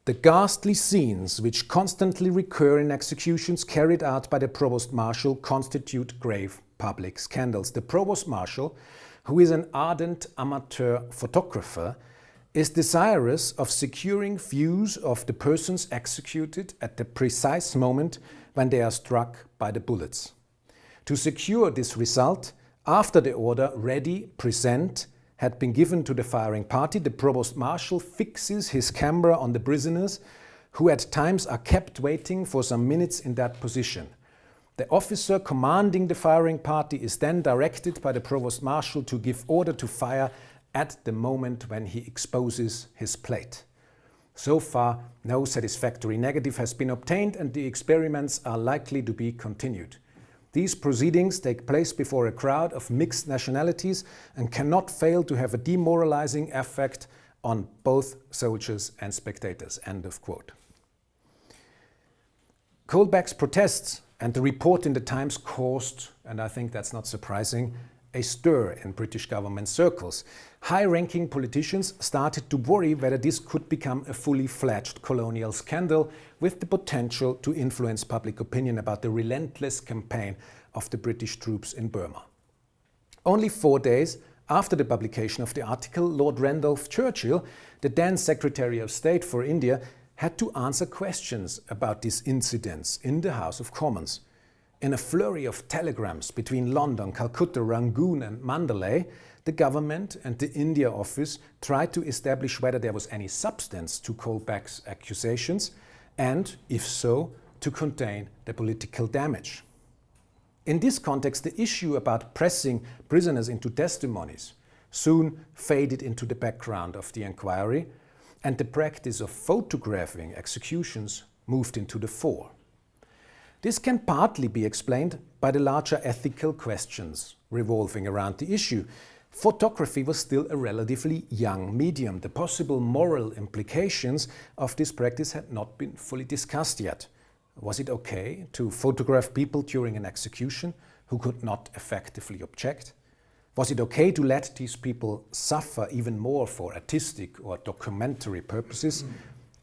The ghastly scenes which constantly recur in executions carried out by the provost marshal constitute grave public scandals. The provost marshal, who is an ardent amateur photographer, is desirous of securing views of the persons executed at the precise moment when they are struck by the bullets. To secure this result, after the order "ready, present" had been given to the firing party, the provost marshal fixes his camera on the prisoners, who at times are kept waiting for some minutes in that position. The officer commanding the firing party is then directed by the provost marshal to give order to fire at the moment when he exposes his plate. So far, no satisfactory negative has been obtained and the experiments are likely to be continued. These proceedings take place before a crowd of mixed nationalities and cannot fail to have a demoralizing effect on both soldiers and spectators. End of quote. Cole Beck's protests and the report in the Times caused, and I think that's not surprising, a stir in British government circles. High-ranking politicians started to worry whether this could become a fully fledged colonial scandal with the potential to influence public opinion about the relentless campaign of the British troops in Burma. Only 4 days after the publication of the article, Lord Randolph Churchill, the then Secretary of State for India, had to answer questions about these incidents in the House of Commons. In a flurry of telegrams between London, Calcutta, Rangoon and Mandalay, the government and the India office tried to establish whether there was any substance to Cole Beck's accusations and, if so, to contain the political damage. In this context, the issue about pressing prisoners into testimonies soon faded into the background of the inquiry, and the practice of photographing executions moved into the fore. This can partly be explained by the larger ethical questions revolving around the issue. Photography was still a relatively young medium. The possible moral implications of this practice had not been fully discussed yet. Was it okay to photograph people during an execution who could not effectively object? Was it okay to let these people suffer even more for artistic or documentary purposes,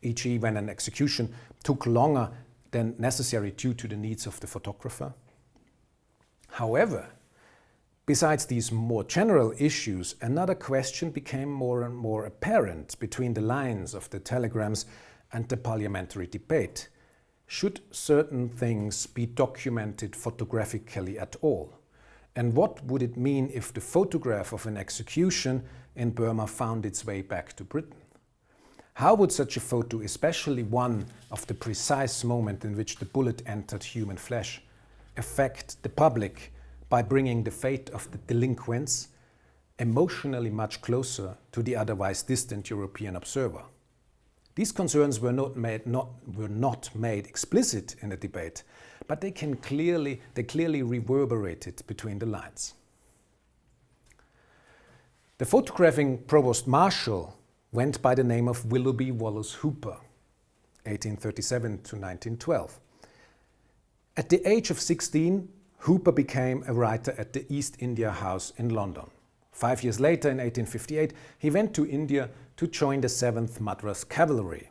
e.g. when an execution took longer than necessary due to the needs of the photographer? However, besides these more general issues, another question became more and more apparent between the lines of the telegrams and the parliamentary debate. Should certain things be documented photographically at all? And what would it mean if the photograph of an execution in Burma found its way back to Britain? How would such a photo, especially one of the precise moment in which the bullet entered human flesh, affect the public by bringing the fate of the delinquents emotionally much closer to the otherwise distant European observer? These concerns were not made explicit in the debate, but they clearly reverberated between the lines. The photographing provost marshal went by the name of Willoughby Wallace Hooper, 1837 to 1912. At the age of 16, Hooper became a writer at the East India House in London. 5 years later, in 1858, he went to India to join the 7th Madras Cavalry.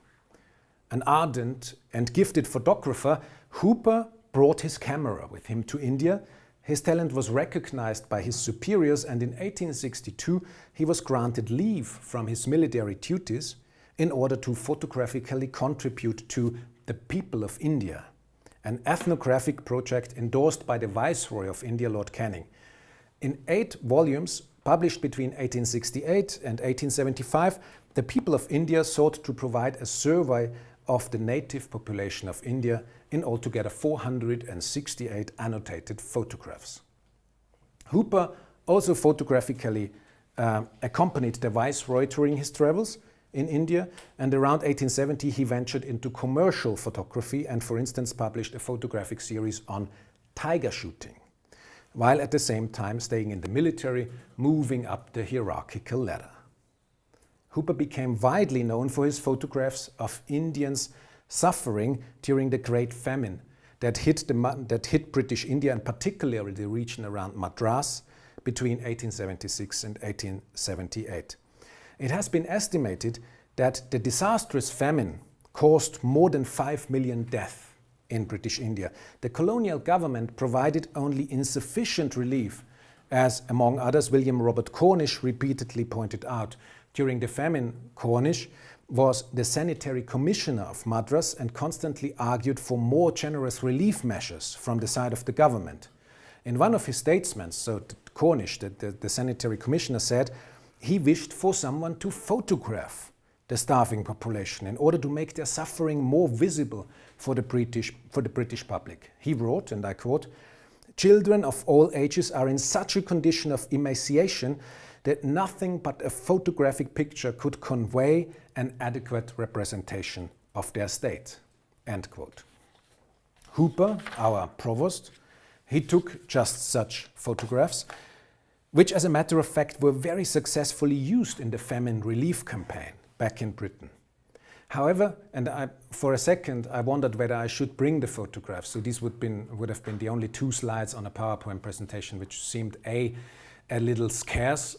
An ardent and gifted photographer, Hooper brought his camera with him to India. His talent was recognized by his superiors, and in 1862 he was granted leave from his military duties in order to photographically contribute to The People of India, an ethnographic project endorsed by the Viceroy of India, Lord Canning. In 8 volumes, published between 1868 and 1875, The People of India sought to provide a survey of the native population of India in altogether 468 annotated photographs. Hooper also photographically accompanied the Viceroy during his travels in India, and around 1870 he ventured into commercial photography and, for instance, published a photographic series on tiger shooting, while at the same time staying in the military, moving up the hierarchical ladder. Hooper became widely known for his photographs of Indians suffering during the Great Famine that hit British India, and particularly the region around Madras, between 1876 and 1878. It has been estimated that the disastrous famine caused more than 5 million deaths in British India. The colonial government provided only insufficient relief, as, among others, William Robert Cornish repeatedly pointed out. During the famine, Cornish was the sanitary commissioner of Madras and constantly argued for more generous relief measures from the side of the government. In one of his statements, so Cornish, the sanitary commissioner, said he wished for someone to photograph the starving population in order to make their suffering more visible for the British public. He wrote, and I quote, "Children of all ages are in such a condition of emaciation that nothing but a photographic picture could convey an adequate representation of their state." End quote. Hooper, our provost, he took just such photographs, which as a matter of fact were very successfully used in the famine relief campaign back in Britain. However, and for a second I wondered whether I should bring the photographs, so these would have been the only 2 slides on a PowerPoint presentation, which seemed a little scarce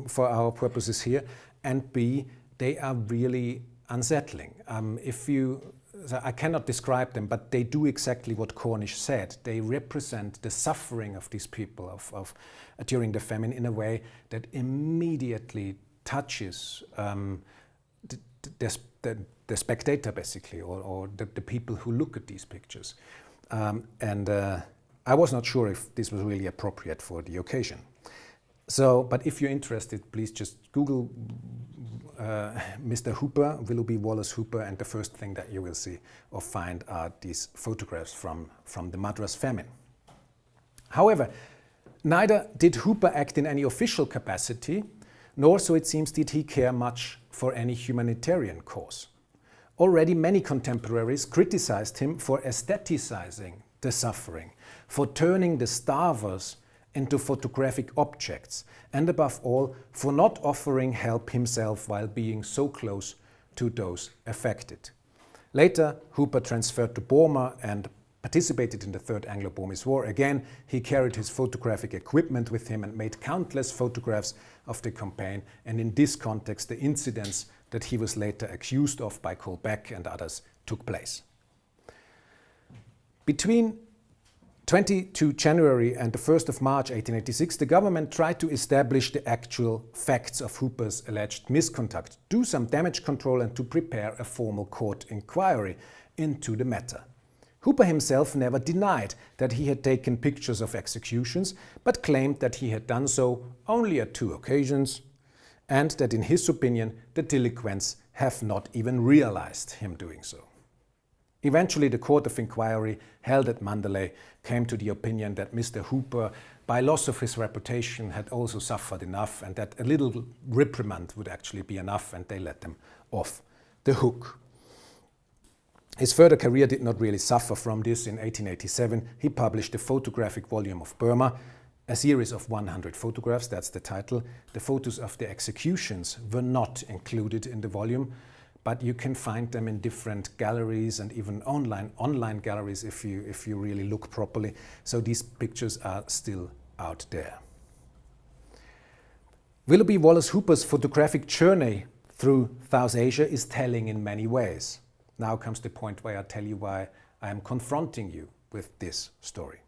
for our purposes here, and B, they are really unsettling. I cannot describe them, but they do exactly what Cornish said. They represent the suffering of these people during the famine in a way that immediately touches the spectator, basically, or the people who look at these pictures. I was not sure if this was really appropriate for the occasion. So, but if you're interested, please just Google Mr. Hooper, Willoughby Wallace Hooper, and the first thing that you will see or find are these photographs from the Madras famine. However, neither did Hooper act in any official capacity, nor, so it seems, did he care much for any humanitarian cause. Already many contemporaries criticized him for aestheticizing the suffering, for turning the starvers into photographic objects, and above all, for not offering help himself while being so close to those affected. Later, Hooper transferred to Burma and participated in the Third Anglo-Burmese War. Again, he carried his photographic equipment with him and made countless photographs of the campaign, and in this context, the incidents that he was later accused of by Colbeck and others took place. Between 22 January and the 1st of March 1886, the government tried to establish the actual facts of Hooper's alleged misconduct, do some damage control, and to prepare a formal court inquiry into the matter. Hooper himself never denied that he had taken pictures of executions, but claimed that he had done so only at 2 occasions, and that in his opinion the delinquents have not even realized him doing so. Eventually, the Court of Inquiry held at Mandalay came to the opinion that Mr. Hooper, by loss of his reputation, had also suffered enough, and that a little reprimand would actually be enough, and they let him off the hook. His further career did not really suffer from this. In 1887, he published a photographic volume of Burma, a series of 100 photographs, that's the title. The photos of the executions were not included in the volume, but you can find them in different galleries and even online galleries if you really look properly. So these pictures are still out there. Willoughby Wallace Hooper's photographic journey through South Asia is telling in many ways. Now comes the point where I tell you why I am confronting you with this story.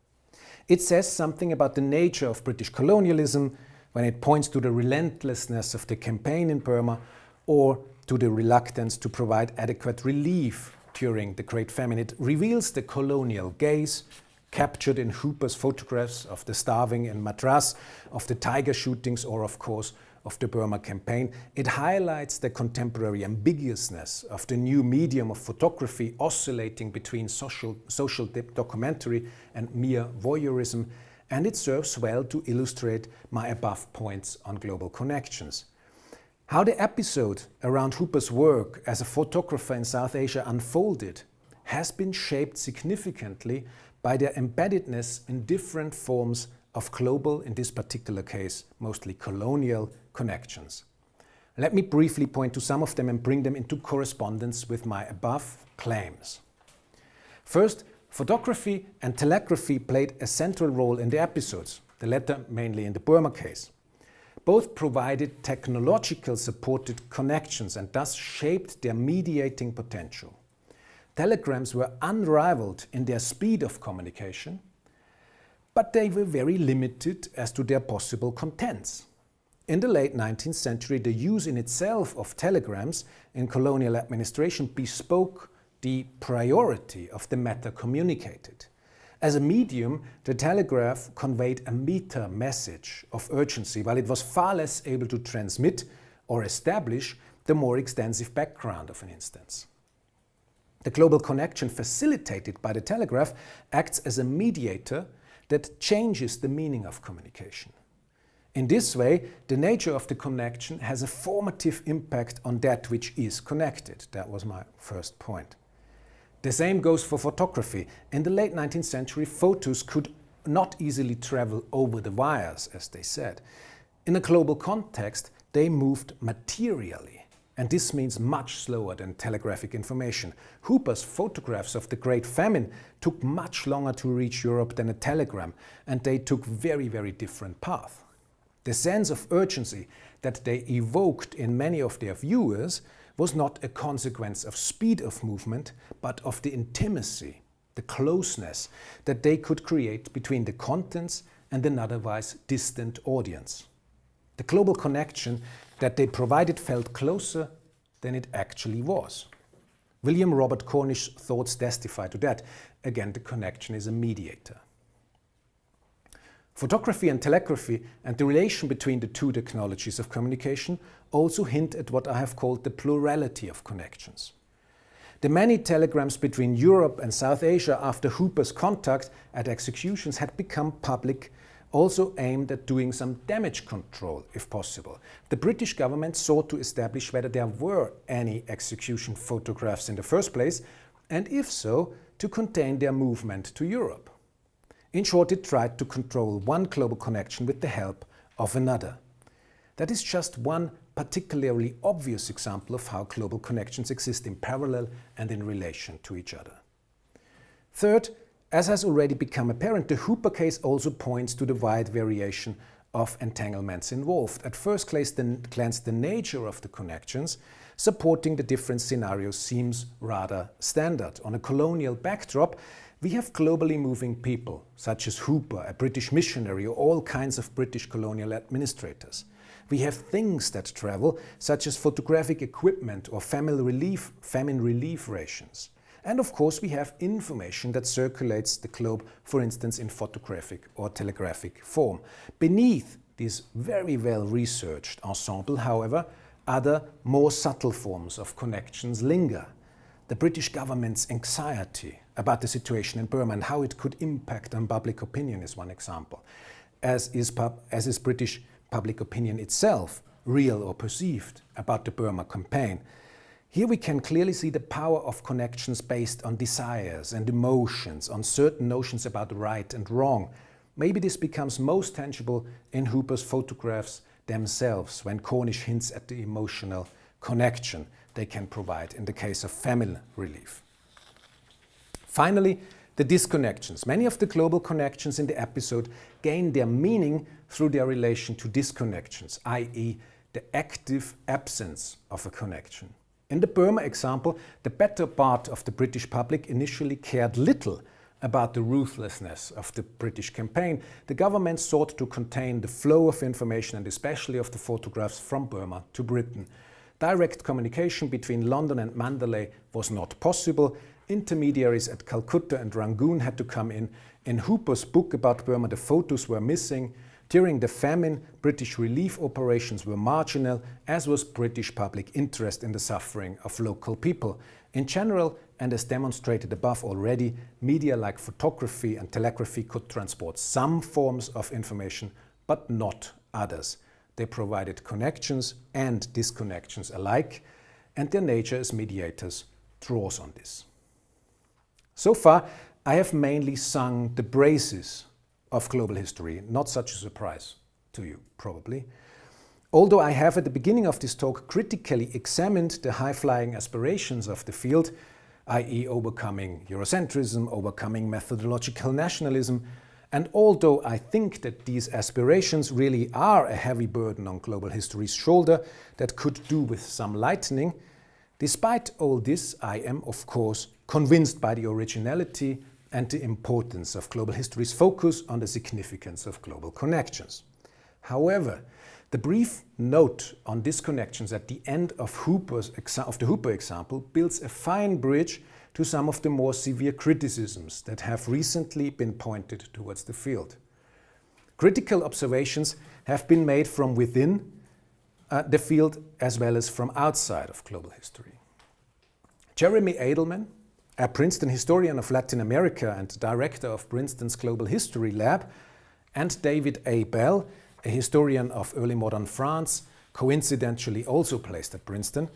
It says something about the nature of British colonialism when it points to the relentlessness of the campaign in Burma or to the reluctance to provide adequate relief during the Great Famine. It reveals the colonial gaze captured in Hooper's photographs of the starving in Madras, of the tiger shootings, or of course of the Burma campaign. It highlights the contemporary ambiguousness of the new medium of photography, oscillating between social documentary and mere voyeurism, and it serves well to illustrate my above points on global connections. How the episode around Hooper's work as a photographer in South Asia unfolded has been shaped significantly by their embeddedness in different forms of global, in this particular case, mostly colonial connections. Let me briefly point to some of them and bring them into correspondence with my above claims. First, photography and telegraphy played a central role in the episodes, the latter mainly in the Burma case. Both provided technological supported connections and thus shaped their mediating potential. Telegrams were unrivaled in their speed of communication, but they were very limited as to their possible contents. In the late 19th century, the use in itself of telegrams in colonial administration bespoke the priority of the matter communicated. As a medium, the telegraph conveyed a meta message of urgency, while it was far less able to transmit or establish the more extensive background of an instance. The global connection facilitated by the telegraph acts as a mediator that changes the meaning of communication. In this way, the nature of the connection has a formative impact on that which is connected. That was my first point. The same goes for photography. In the late 19th century, photos could not easily travel over the wires, as they said. In a global context, they moved materially, and this means much slower than telegraphic information. Hooper's photographs of the Great Famine took much longer to reach Europe than a telegram, and they took very, very different paths. The sense of urgency that they evoked in many of their viewers was not a consequence of speed of movement, but of the intimacy, the closeness that they could create between the contents and an otherwise distant audience. The global connection that they provided felt closer than it actually was. William Robert Cornish's thoughts testify to that. Again, the connection is a mediator. Photography and telegraphy and the relation between the two technologies of communication also hint at what I have called the plurality of connections. The many telegrams between Europe and South Asia after Hooper's contact at executions had become public, also aimed at doing some damage control if possible. The British government sought to establish whether there were any execution photographs in the first place, and if so, to contain their movement to Europe. In short, it tried to control one global connection with the help of another. That is just one particularly obvious example of how global connections exist in parallel and in relation to each other. Third, as has already become apparent, the Hooper case also points to the wide variation of entanglements involved. At first glance, the nature of the connections supporting the different scenarios seems rather standard. On a colonial backdrop, we have globally moving people, such as Hooper, a British missionary, or all kinds of British colonial administrators. We have things that travel, such as photographic equipment or famine relief rations. And of course, we have information that circulates the globe, for instance, in photographic or telegraphic form. Beneath this very well-researched ensemble, however, other, more subtle forms of connections linger. The British government's anxiety about the situation in Burma and how it could impact on public opinion is one example, as is British public opinion itself, real or perceived, about the Burma campaign. Here we can clearly see the power of connections based on desires and emotions, on certain notions about right and wrong. Maybe this becomes most tangible in Hooper's photographs themselves, when Cornish hints at the emotional connection they can provide in the case of famine relief. Finally, the disconnections. Many of the global connections in the episode gain their meaning through their relation to disconnections, i.e. the active absence of a connection. In the Balme example, the better part of the British public initially cared little about the ruthlessness of the British campaign. The government sought to contain the flow of information and especially of the photographs from Burma to Britain. Direct communication between London and Mandalay was not possible. Intermediaries at Calcutta and Rangoon had to come in. In Hooper's book about Burma, the photos were missing. During the famine, British relief operations were marginal, as was British public interest in the suffering of local people. In general, and as demonstrated above already, media like photography and telegraphy could transport some forms of information, but not others. They provided connections and disconnections alike, and their nature as mediators draws on this. So far, I have mainly sung the praises of global history, not such a surprise to you, probably. Although I have at the beginning of this talk critically examined the high-flying aspirations of the field, i.e. overcoming Eurocentrism, overcoming methodological nationalism, and although I think that these aspirations really are a heavy burden on global history's shoulder that could do with some lightening, despite all this, I am, of course, convinced by the originality and the importance of global history's focus on the significance of global connections. However, the brief note on disconnections at the end of the Hooper example builds a fine bridge to some of the more severe criticisms that have recently been pointed towards the field. Critical observations have been made from within the field as well as from outside of global history. Jeremy Edelman, a Princeton historian of Latin America and director of Princeton's Global History Lab, and David A. Bell, a historian of early modern France, coincidentally also placed at Princeton,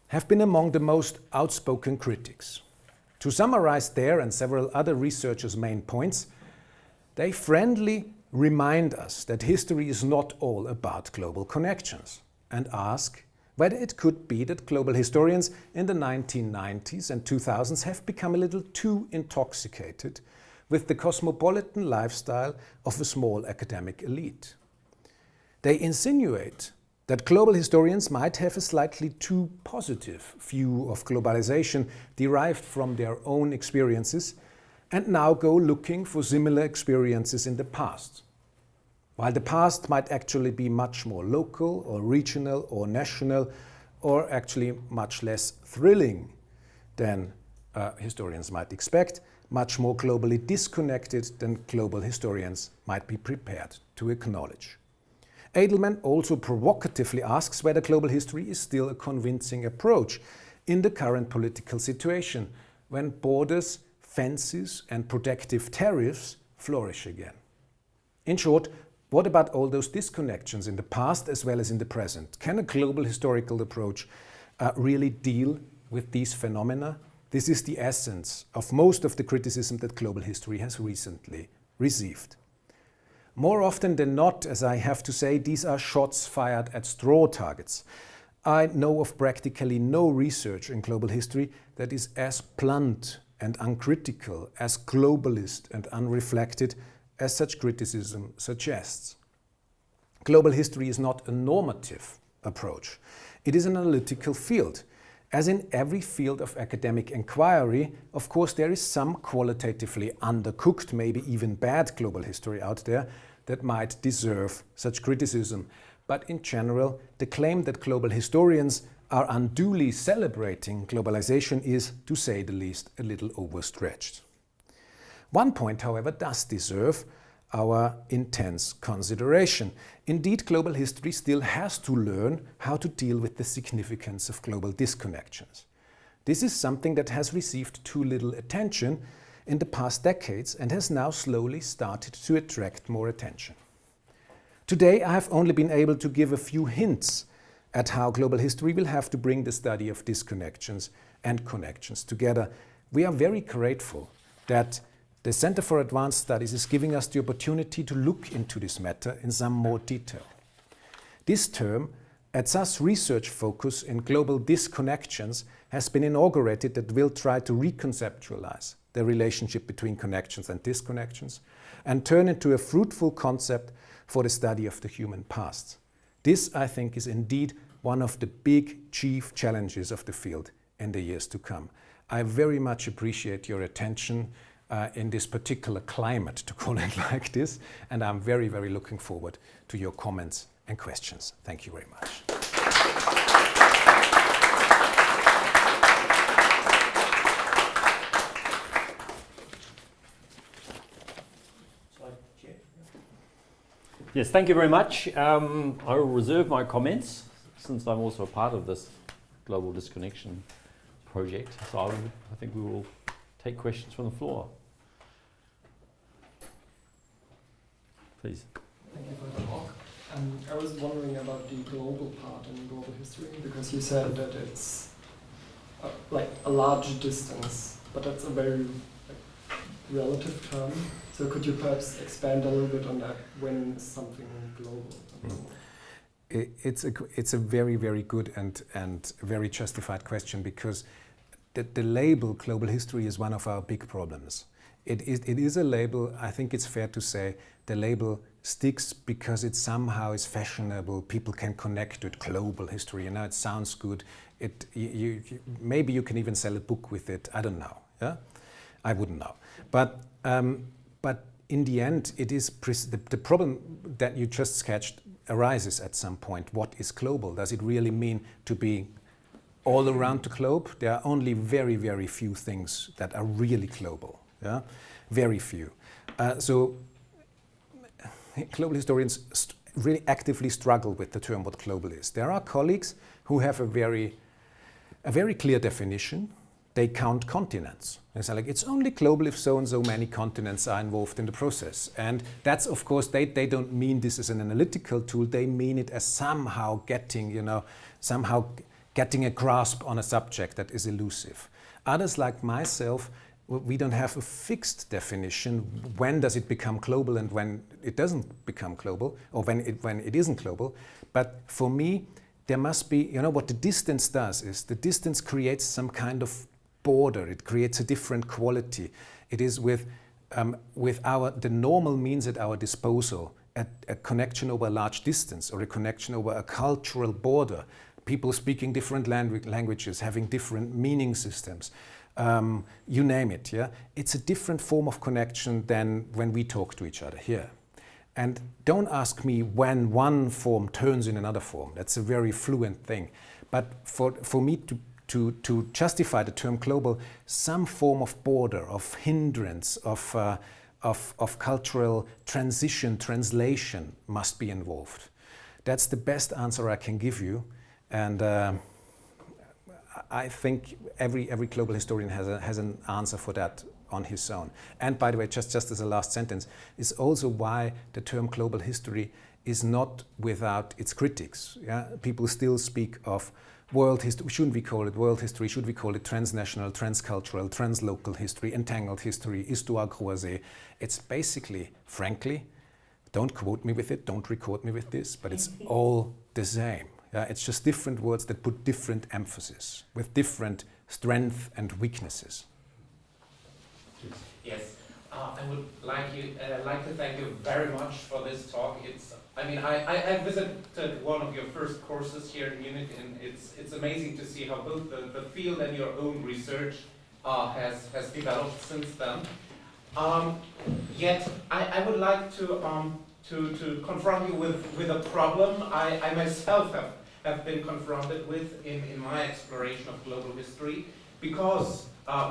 have been among the most outspoken critics. To summarize their and several other researchers' main points, they friendly remind us that history is not all about global connections and ask whether it could be that global historians in the 1990s and 2000s have become a little too intoxicated with the cosmopolitan lifestyle of a small academic elite. They insinuate that global historians might have a slightly too positive view of globalization derived from their own experiences and now go looking for similar experiences in the past. While the past might actually be much more local or regional or national or actually much less thrilling than historians might expect, much more globally disconnected than global historians might be prepared to acknowledge. Edelman also provocatively asks whether global history is still a convincing approach in the current political situation when borders, fences and protective tariffs flourish again. In short, what about all those disconnections in the past as well as in the present? Can a global historical approach really deal with these phenomena? This is the essence of most of the criticism that global history has recently received. More often than not, as I have to say, these are shots fired at straw targets. I know of practically no research in global history that is as blunt and uncritical, as globalist and unreflected as such criticism suggests. Global history is not a normative approach. It is an analytical field. As in every field of academic inquiry, of course, there is some qualitatively undercooked, maybe even bad global history out there that might deserve such criticism. But in general, the claim that global historians are unduly celebrating globalization is, to say the least, a little overstretched. One point, however, does deserve our intense consideration. Indeed, global history still has to learn how to deal with the significance of global disconnections. This is something that has received too little attention in the past decades and has now slowly started to attract more attention. Today, I have only been able to give a few hints at how global history will have to bring the study of disconnections and connections together. We are very grateful that the Center for Advanced Studies is giving us the opportunity to look into this matter in some more detail. This term, a CAS research focus in global disconnections, has been inaugurated that will try to reconceptualize the relationship between connections and disconnections and turn into a fruitful concept for the study of the human past. This, I think, is indeed one of the big chief challenges of the field in the years to come. I very much appreciate your attention in this particular climate, to call it like this, and I'm very, very looking forward to your comments and questions. Thank you very much. Yes, thank you very much. I will reserve my comments since I'm also a part of this global disconnection project. So I think we will take questions from the floor. Please. Thank you for the talk. I was wondering about the global part in global history, because you said that it's like a large distance, but that's a very relative term. So could you perhaps expand a little bit on that? When is something global? It's a very, very good and very justified question, because the label global history is one of our big problems. It is a label, I think it's fair to say, the label sticks because it somehow is fashionable, people can connect with global history, you know, it sounds good. Maybe you can even sell a book with it, I don't know, yeah? I wouldn't know. But in the end, it is the problem that you just sketched arises at some point. What is global? Does it really mean to be all around the globe? There are only very, very few things that are really global. Yeah, very few. So global historians really actively struggle with the term what global is. There are colleagues who have a very clear definition. They count continents. They say, like, it's only global if so and so many continents are involved in the process. And that's, of course, they don't mean this as an analytical tool. They mean it as somehow getting a grasp on a subject that is elusive. Others, like myself, we don't have a fixed definition. When does it become global and when it doesn't become global, or when it isn't global? But for me, there must be, you know, what the distance does is the distance creates some kind of border. It creates a different quality. It is with the normal means at our disposal, a connection over a large distance or a connection over a cultural border, people speaking different languages, having different meaning systems. You name it, yeah? It's a different form of connection than when we talk to each other here. And don't ask me when one form turns in another form. That's a very fluent thing. But for me to justify the term global, some form of border, of hindrance, of cultural transition, translation must be involved. That's the best answer I can give you. And I think every global historian has an answer for that on his own. And by the way, just as a last sentence, is also why the term global history is not without its critics. Yeah? People still speak of world history. Shouldn't we call it world history? Should we call it transnational, transcultural, translocal history, entangled history, histoire croisée? It's basically, frankly, don't quote me with it, don't record me with this, but it's all the same. It's just different words that put different emphasis with different strength and weaknesses. Yes, I would like to thank you very much for this talk. I visited one of your first courses here in Munich, and it's amazing to see how both the field and your own research has developed since then. Yet I would like to confront you with a problem I myself have been confronted with in my exploration of global history, because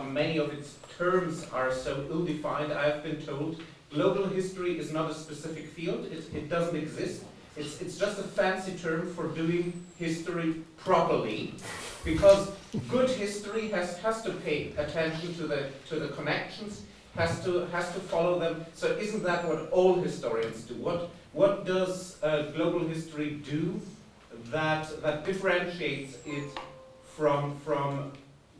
many of its terms are so ill-defined. I've been told global history is not a specific field. It doesn't exist. It's just a fancy term for doing history properly, because good history has to pay attention to the connections, has to follow them. So isn't that what all historians do? What does global history do that differentiates it from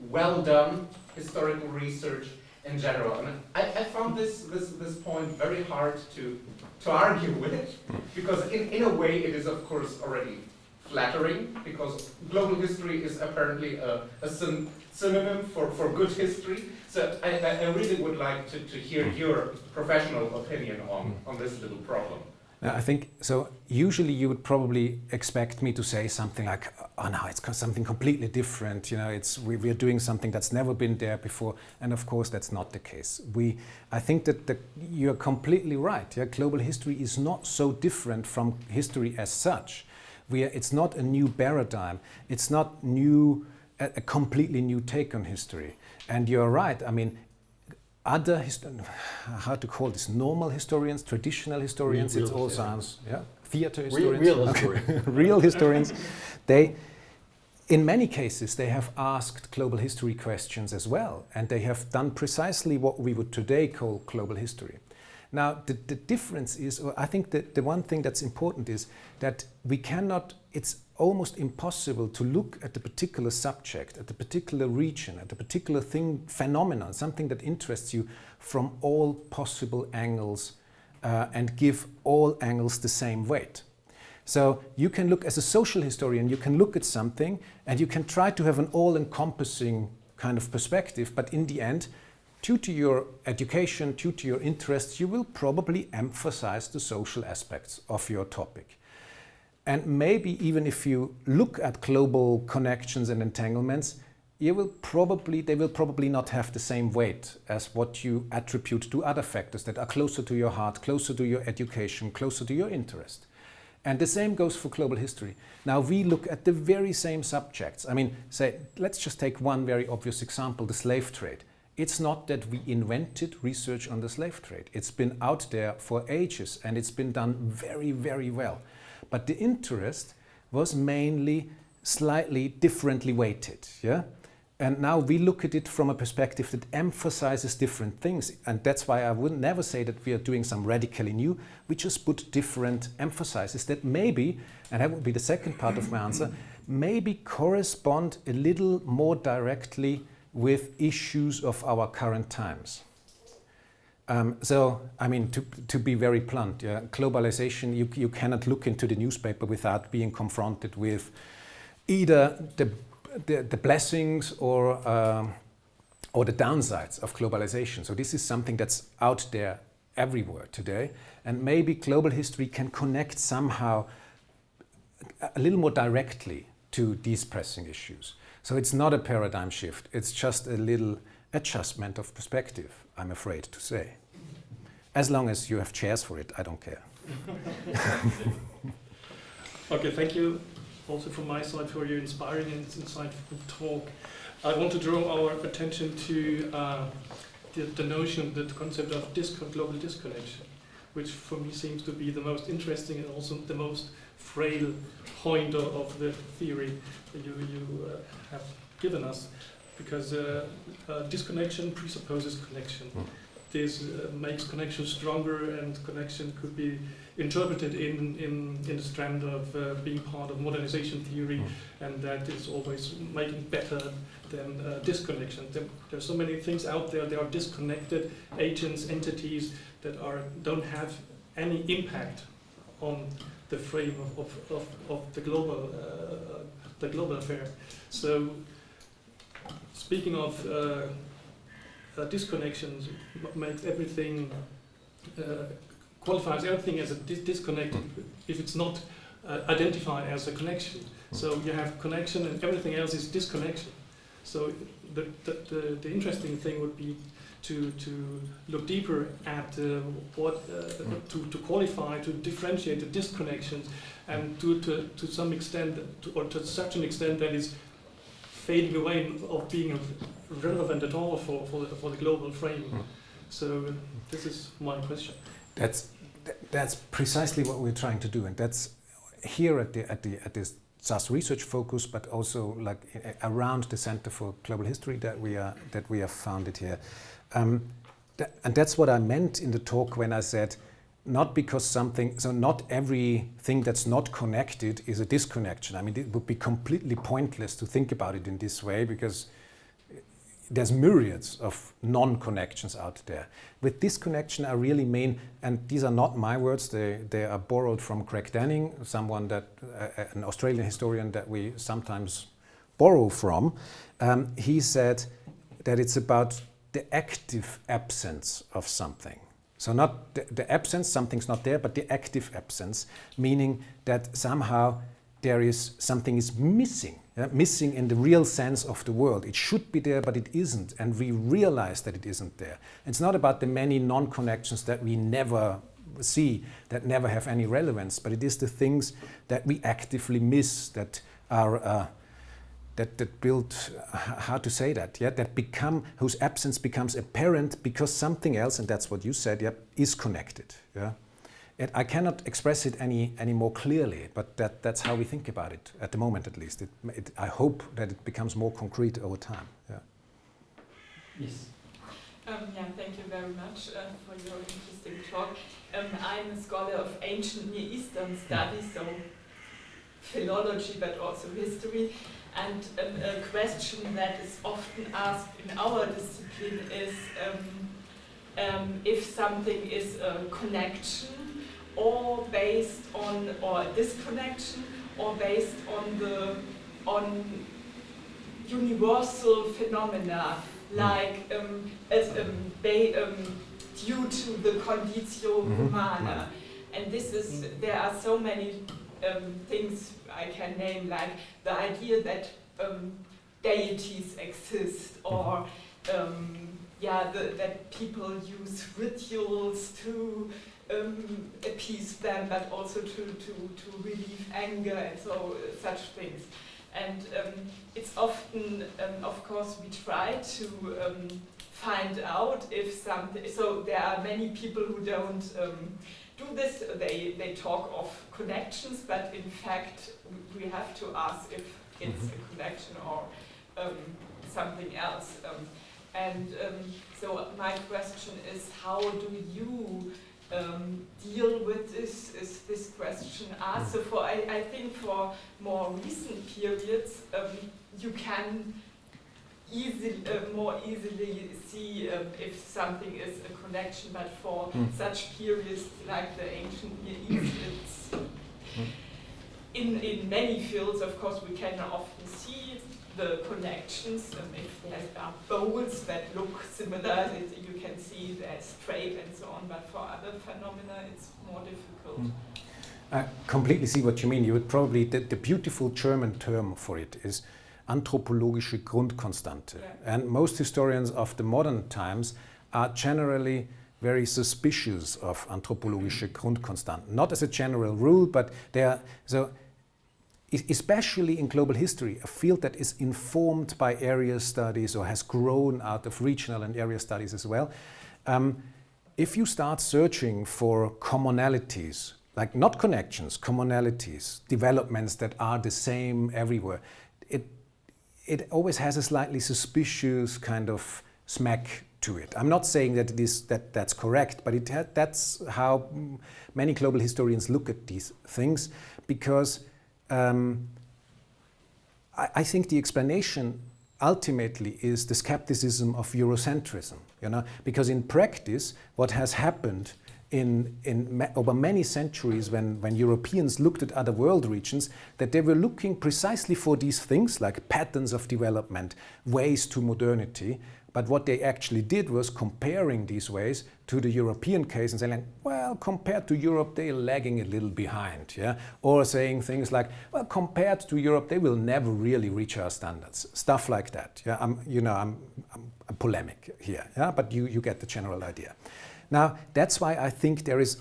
well done historical research in general? And I found this point very hard to argue with, because in a way it is of course already flattering, because global history is apparently a synonym for good history. So I really would like to hear your professional opinion on this little problem. I think so. Usually, you would probably expect me to say something like, "Oh no, it's something completely different." You know, we are doing something that's never been there before, and of course, that's not the case. I think that you're completely right. Yeah, global history is not so different from history as such. It's not a new paradigm. It's not new, a completely new take on history. And you're right. I mean, other how to call this, normal historians, traditional historians, it all sounds, theater historians, real historians. Real historians, in many cases they have asked global history questions as well, and they have done precisely what we would today call global history. Now the difference is, or I think that the one thing that's important is that we cannot, it's almost impossible to look at the particular subject, at the particular region, at the particular phenomenon, something that interests you from all possible angles and give all angles the same weight. So you can look, as a social historian, you can look at something and you can try to have an all-encompassing kind of perspective, but in the end, due to your education, due to your interests, you will probably emphasize the social aspects of your topic. And maybe even if you look at global connections and entanglements, they will probably not have the same weight as what you attribute to other factors that are closer to your heart, closer to your education, closer to your interest. And the same goes for global history. Now we look at the very same subjects. I mean, let's just take one very obvious example, the slave trade. It's not that we invented research on the slave trade. It's been out there for ages and it's been done very, very well. But the interest was mainly slightly differently weighted, yeah? And now we look at it from a perspective that emphasizes different things. And that's why I would never say that we are doing some radically new. We just put different emphases that maybe, and that would be the second part of my answer, maybe correspond a little more directly with issues of our current times. So, I mean, to be very blunt, globalization, you cannot look into the newspaper without being confronted with either the blessings or the downsides of globalization. So this is something that's out there everywhere today. And maybe global history can connect somehow a little more directly to these pressing issues. So it's not a paradigm shift, it's just a little adjustment of perspective, I'm afraid to say. As long as you have chairs for it, I don't care. Okay, thank you also from my side for your inspiring and insightful talk. I want to draw our attention to the notion, the concept of global disconnection, which for me seems to be the most interesting and also the most frail point of the theory that you have given us, because disconnection presupposes connection. This makes connection stronger, and connection could be interpreted in the strand of being part of modernization theory, and that is always making better than disconnection. There are so many things out there. There are disconnected agents, entities that don't have any impact on the frame of the global affair. So, speaking of disconnections, makes everything qualifies everything as a disconnected if it's not identified as a connection. So you have connection and everything else is disconnection. So the interesting thing would be to look deeper at to qualify, to differentiate the disconnections, and to some extent, or to such an extent that is fading away of being relevant at all for the global frame. So this is my question. That's precisely what we're trying to do, and that's here at this SAS research focus, but also like around the Center for Global History that we have founded here. And that's what I meant in the talk when I said, not everything that's not connected is a disconnection. I mean, it would be completely pointless to think about it in this way, because there's myriads of non-connections out there. With disconnection, I really mean, and these are not my words, they are borrowed from Greg Denning, an Australian historian that we sometimes borrow from. He said that it's about the active absence of something. So not the absence, something's not there, but the active absence, meaning that somehow something is missing, missing in the real sense of the word. It should be there, but it isn't, and we realize that it isn't there. It's not about the many non-connections that we never see, that never have any relevance, but it is the things that we actively miss, that are that build, how to say that, that become, whose absence becomes apparent because something else, and that's what you said, is connected. I cannot express it any more clearly, but that's how we think about it at the moment, at least. I hope that it becomes more concrete over time. Yes. Thank you very much for your interesting talk. I'm a scholar of ancient Near Eastern studies, so philology, but also history. And a question that is often asked in our discipline is if something is a connection or based on, or a disconnection, or based on universal phenomena, like due to the conditio humana. And this is, there are so many things I can name, like the idea that deities exist, or that people use rituals to appease them, but also to relieve anger and so such things. And it's often, of course, we try to find out if something. So there are many people who don't do this. They talk of connections, but in fact we have to ask if it's a connection or something else. So my question is, how do you deal with this question asked? So I think for more recent periods, you can more easily see if something is a connection, but for such periods like the ancient Near East, it's in many fields, of course, we can often see the connections. If there are bowls that look similar, you can see they're straight and so on, but for other phenomena it's more difficult. I completely see what you mean. You would probably, the beautiful German term for it is anthropologische Grundkonstante. Yeah. And most historians of the modern times are generally very suspicious of anthropologische Grundkonstanten. Not as a general rule, but they are, so especially in global history, a field that is informed by area studies or has grown out of regional and area studies as well. If you start searching for commonalities, like not connections, commonalities, developments that are the same everywhere, it always has a slightly suspicious kind of smack to it. I'm not saying that it is that's correct, but that's how many global historians look at these things, because I think the explanation ultimately is the skepticism of Eurocentrism, because in practice what has happened over many centuries when Europeans looked at other world regions, that they were looking precisely for these things like patterns of development, ways to modernity, but what they actually did was comparing these ways to the European case and saying, well, compared to Europe, they're lagging a little behind, or saying things like, well, compared to Europe, they will never really reach our standards, stuff like that. I'm polemic here, but you get the general idea. Now, that's why I think there is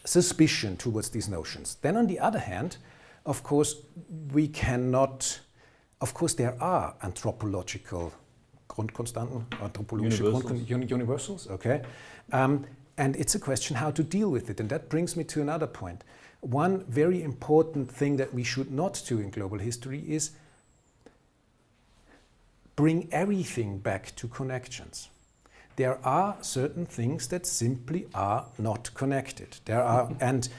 suspicion towards these notions. Then on the other hand, of course, we cannot, of course there are anthropological Grundkonstanten, anthropologische universals, okay? And it's a question how to deal with it, and that brings me to another point. One very important thing that we should not do in global history is bring everything back to connections. There are certain things that simply are not connected. There are, and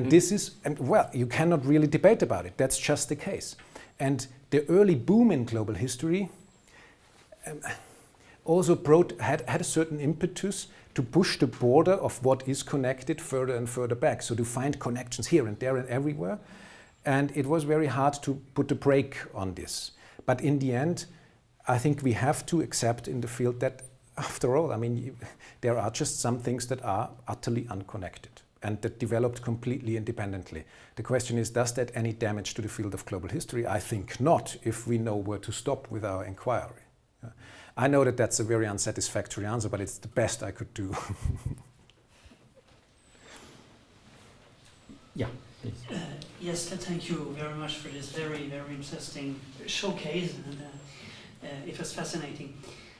this is, and well, you cannot really debate about it. That's just the case. And the early boom in global history also had a certain impetus to push the border of what is connected further and further back. So to find connections here and there and everywhere. And it was very hard to put a brake on this. But in the end, I think we have to accept in the field that after all, I mean, there are just some things that are utterly unconnected and that developed completely independently. The question is, does that any damage to the field of global history? I think not, if we know where to stop with our inquiry. I know that that's a very unsatisfactory answer, but it's the best I could do. Yeah, please. Yes, thank you very much for this very, very interesting showcase, and it was fascinating.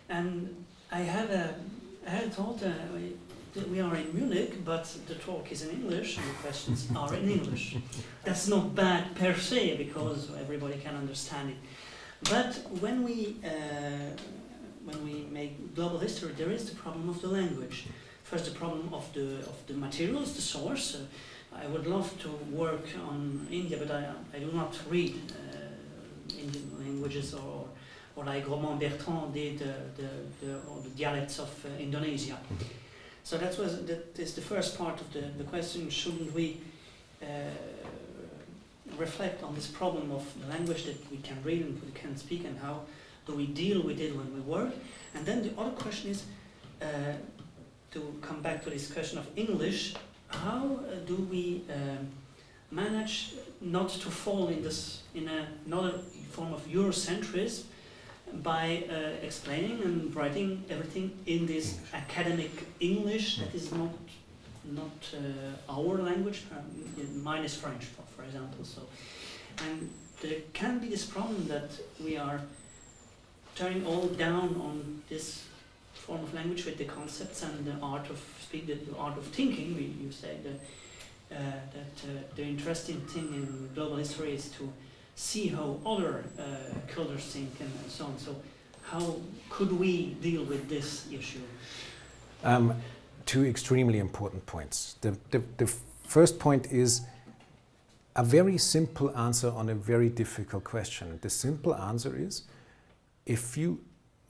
And I had thought that we are in Munich, but the talk is in English and the questions are in English. That's not bad per se, because everybody can understand it. But when we make global history, there is the problem of the language. First, the problem of the materials, the source. I would love to work on India, but I do not read Indian languages or like Roland Bertrand did the dialects of Indonesia. So that is the first part of the question. Shouldn't we reflect on this problem of the language that we can read and we can speak, and how do we deal with it when we work? And then the other question is, to come back to this question of English, how do we manage not to fall in another form of Eurocentrism by explaining and writing everything in this academic English that is not our language? Mine is French, for example. So, and there can be this problem that we are turning all down on this form of language with the concepts and the art of speak, the art of thinking. You say that the interesting thing in global history is to see how other cultures think and so on. So how could we deal with this issue? Two extremely important points. The first point is a very simple answer on a very difficult question. The simple answer is, if you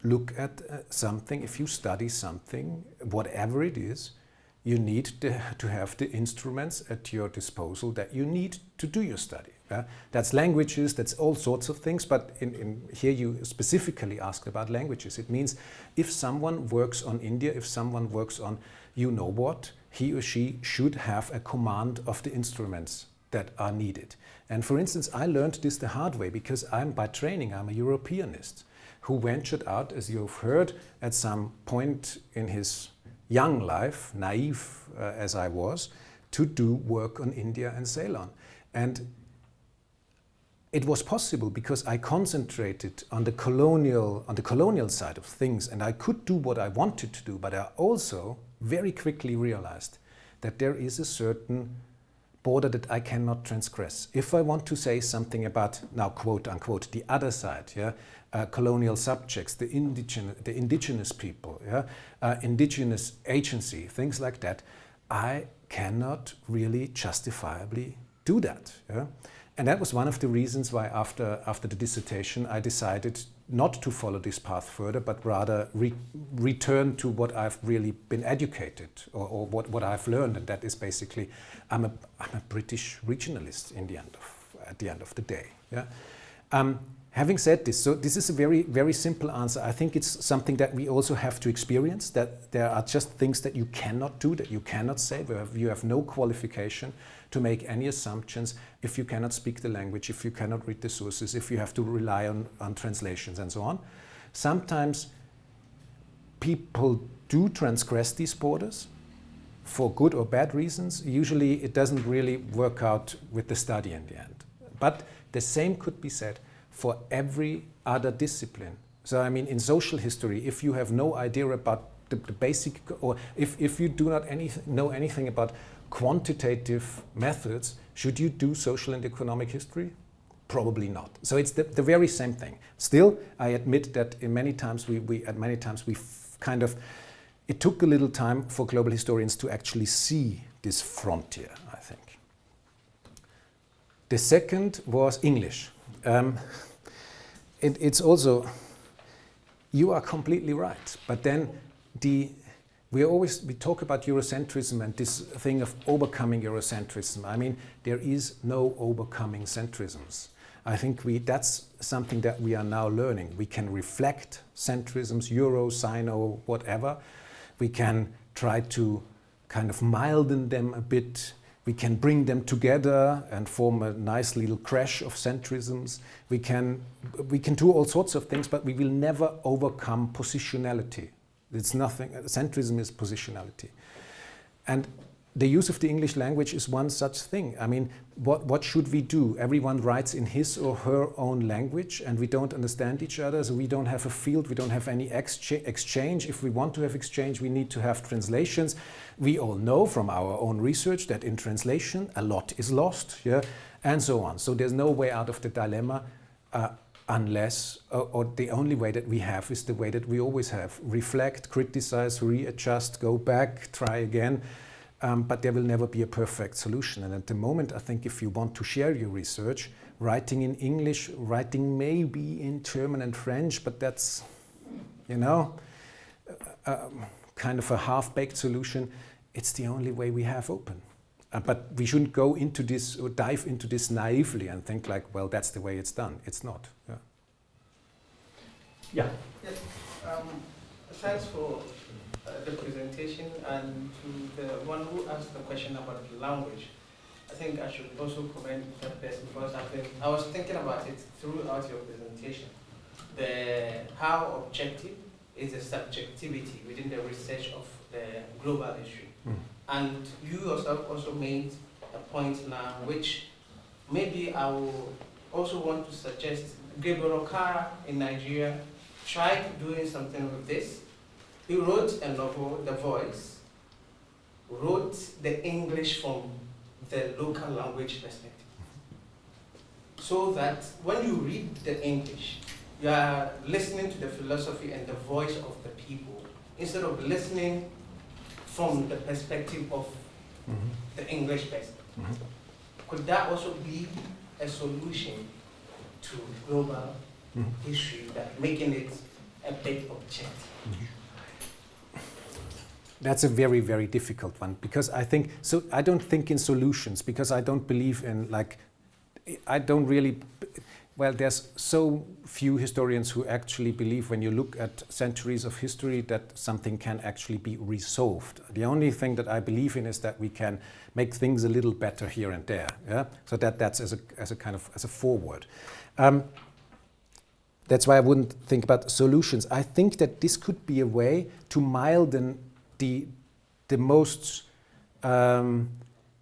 look at something, if you study something, whatever it is, you need to have the instruments at your disposal that you need to do your study. That's languages, that's all sorts of things, but here you specifically asked about languages. It means if someone works on India, if someone works on you know what, he or she should have a command of the instruments that are needed. And for instance, I learned this the hard way, because by training, I'm a Europeanist who ventured out, as you've heard, at some point in his young life, naive as I was, to do work on India and Ceylon. And it was possible because I concentrated on the colonial side of things, and I could do what I wanted to do, but I also very quickly realized that there is a certain border that I cannot transgress. If I want to say something about, now quote unquote, the other side, colonial subjects, the indigenous people, indigenous agency, things like that, I cannot really justifiably do that. And that was one of the reasons why after the dissertation I decided not to follow this path further, but rather return to what I've really been educated, or what I've learned, and that is basically I'm a British regionalist at the end of the day. Having said this, so this is a very, very simple answer. I think it's something that we also have to experience, that there are just things that you cannot do, that you cannot say, where you have no qualification to make any assumptions if you cannot speak the language, if you cannot read the sources, if you have to rely on translations and so on. Sometimes people do transgress these borders for good or bad reasons. Usually it doesn't really work out with the study in the end. But the same could be said for every other discipline. So I mean, in social history, if you have no idea about the basic, or if you do not know anything about quantitative methods, should you do social and economic history? Probably not. So it's the very same thing. Still, I admit that at many times it took a little time for global historians to actually see this frontier, I think. The second was English. It's also, you are completely right, but then we talk about Eurocentrism and this thing of overcoming Eurocentrism. I mean, there is no overcoming centrisms. I think that's something that we are now learning. We can reflect centrisms, Euro, Sino, whatever. We can try to kind of milden them a bit. We can bring them together and form a nice little crash of centrisms. We can do all sorts of things, but we will never overcome positionality. It's nothing. Centrism is positionality. And the use of the English language is one such thing. I mean, what should we do? Everyone writes in his or her own language, and we don't understand each other, so we don't have a field, we don't have any exchange. If we want to have exchange, we need to have translations. We all know from our own research that in translation, a lot is lost, yeah, and so on. So there's no way out of the dilemma unless, or the only way that we have is the way that we always have. Reflect, criticize, readjust, go back, try again. But there will never be a perfect solution. And at the moment, I think if you want to share your research, writing in English, writing maybe in German and French, but that's, you know, kind of a half-baked solution. It's the only way we have open. But we shouldn't go into this or dive into this naively and think like, well, that's the way it's done. It's not. Yeah. Yeah. Yes. Thanks for the presentation, and to the one who asked the question about the language. I think I should also comment that person because I was thinking about it throughout your presentation. How objective is the subjectivity within the research of the global history. And you yourself also made a point now, which maybe I will also want to suggest. Gabriel Okara in Nigeria tried doing something with this. He wrote a novel, The Voice, wrote the English from the local language perspective. So that when you read the English, you are listening to the philosophy and the voice of the people, instead of listening from the perspective of the English person. Could that also be a solution to global history, that making it a bit objective? That's a very, very difficult one, because I think, so I don't think in solutions, because I don't believe in well, there's so few historians who actually believe when you look at centuries of history that something can actually be resolved. The only thing that I believe in is that we can make things a little better here and there. Yeah? So that's as a kind of as a forward. That's why I wouldn't think about solutions. I think that this could be a way to milden the most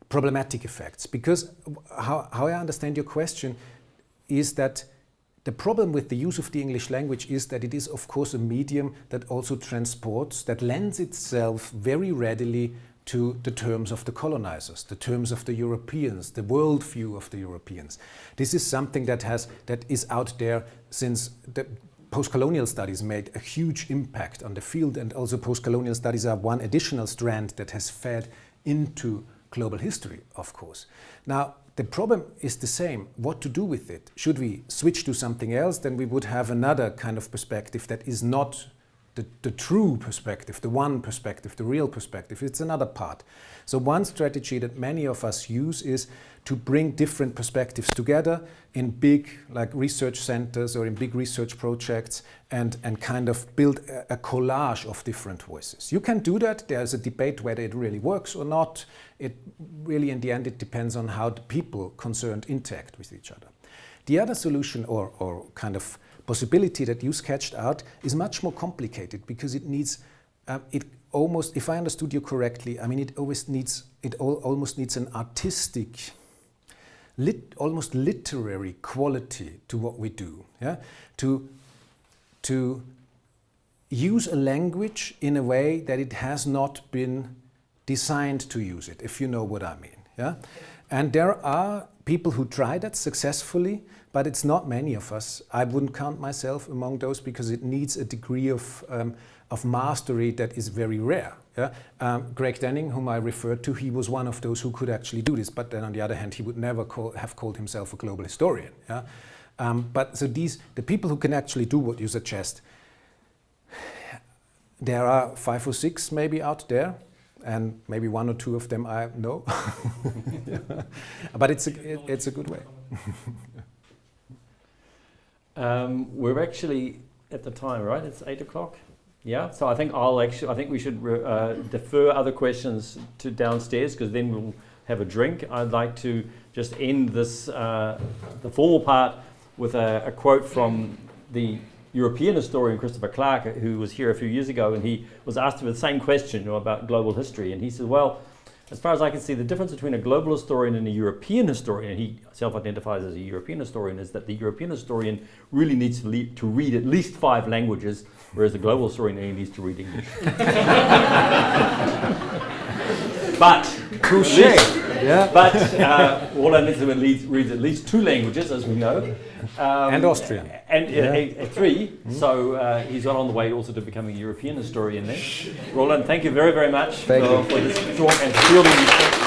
problematic effects, because how I understand your question is that the problem with the use of the English language is that it is, of course, a medium that also transports, that lends itself very readily to the terms of the colonizers, the terms of the Europeans, the worldview of the Europeans. This is something that is out there since the post-colonial studies made a huge impact on the field, and also post-colonial studies are one additional strand that has fed into global history, of course. Now, the problem is the same. What to do with it? Should we switch to something else? Then we would have another kind of perspective that is not the true perspective, the one perspective, the real perspective. It's another part. So one strategy that many of us use is to bring different perspectives together in big like research centers or in big research projects and kind of build a collage of different voices. You can do that. There's a debate whether it really works or not. It really, in the end, it depends on how the people concerned interact with each other. The other solution or kind of possibility that you sketched out is much more complicated, because it needs, it almost, if I understood you correctly, I mean, it almost needs an artistic, almost literary quality to what we do. Yeah? To use a language in a way that it has not been designed to use it, if you know what I mean. Yeah? And there are people who try that successfully, but it's not many of us. I wouldn't count myself among those, because it needs a degree of mastery that is very rare. Yeah? Greg Denning, whom I referred to, he was one of those who could actually do this, but then on the other hand, he would never have called himself a global historian. Yeah? But so the people who can actually do what you suggest, there are 5 or 6 maybe out there, and maybe 1 or 2 of them I know. Yeah. But it's a good way. We're actually at the time, right? It's 8 o'clock. Yeah. So I think I think we should defer other questions to downstairs, because then we'll have a drink. I'd like to just end this the formal part with a quote from the European historian Christopher Clark, who was here a few years ago, and he was asked the same question about global history, and he said, well, as far as I can see, the difference between a global historian and a European historian, and he self-identifies as a European historian, is that the European historian really needs to read at least 5 languages, whereas the global historian only needs to read English. But Roland Wenzlhuemer reads at least 2 languages, as we know. And Austrian. And 3, so he's on the way also to becoming a European historian then. Roland, thank you very, very much for this talk and fielding these questions.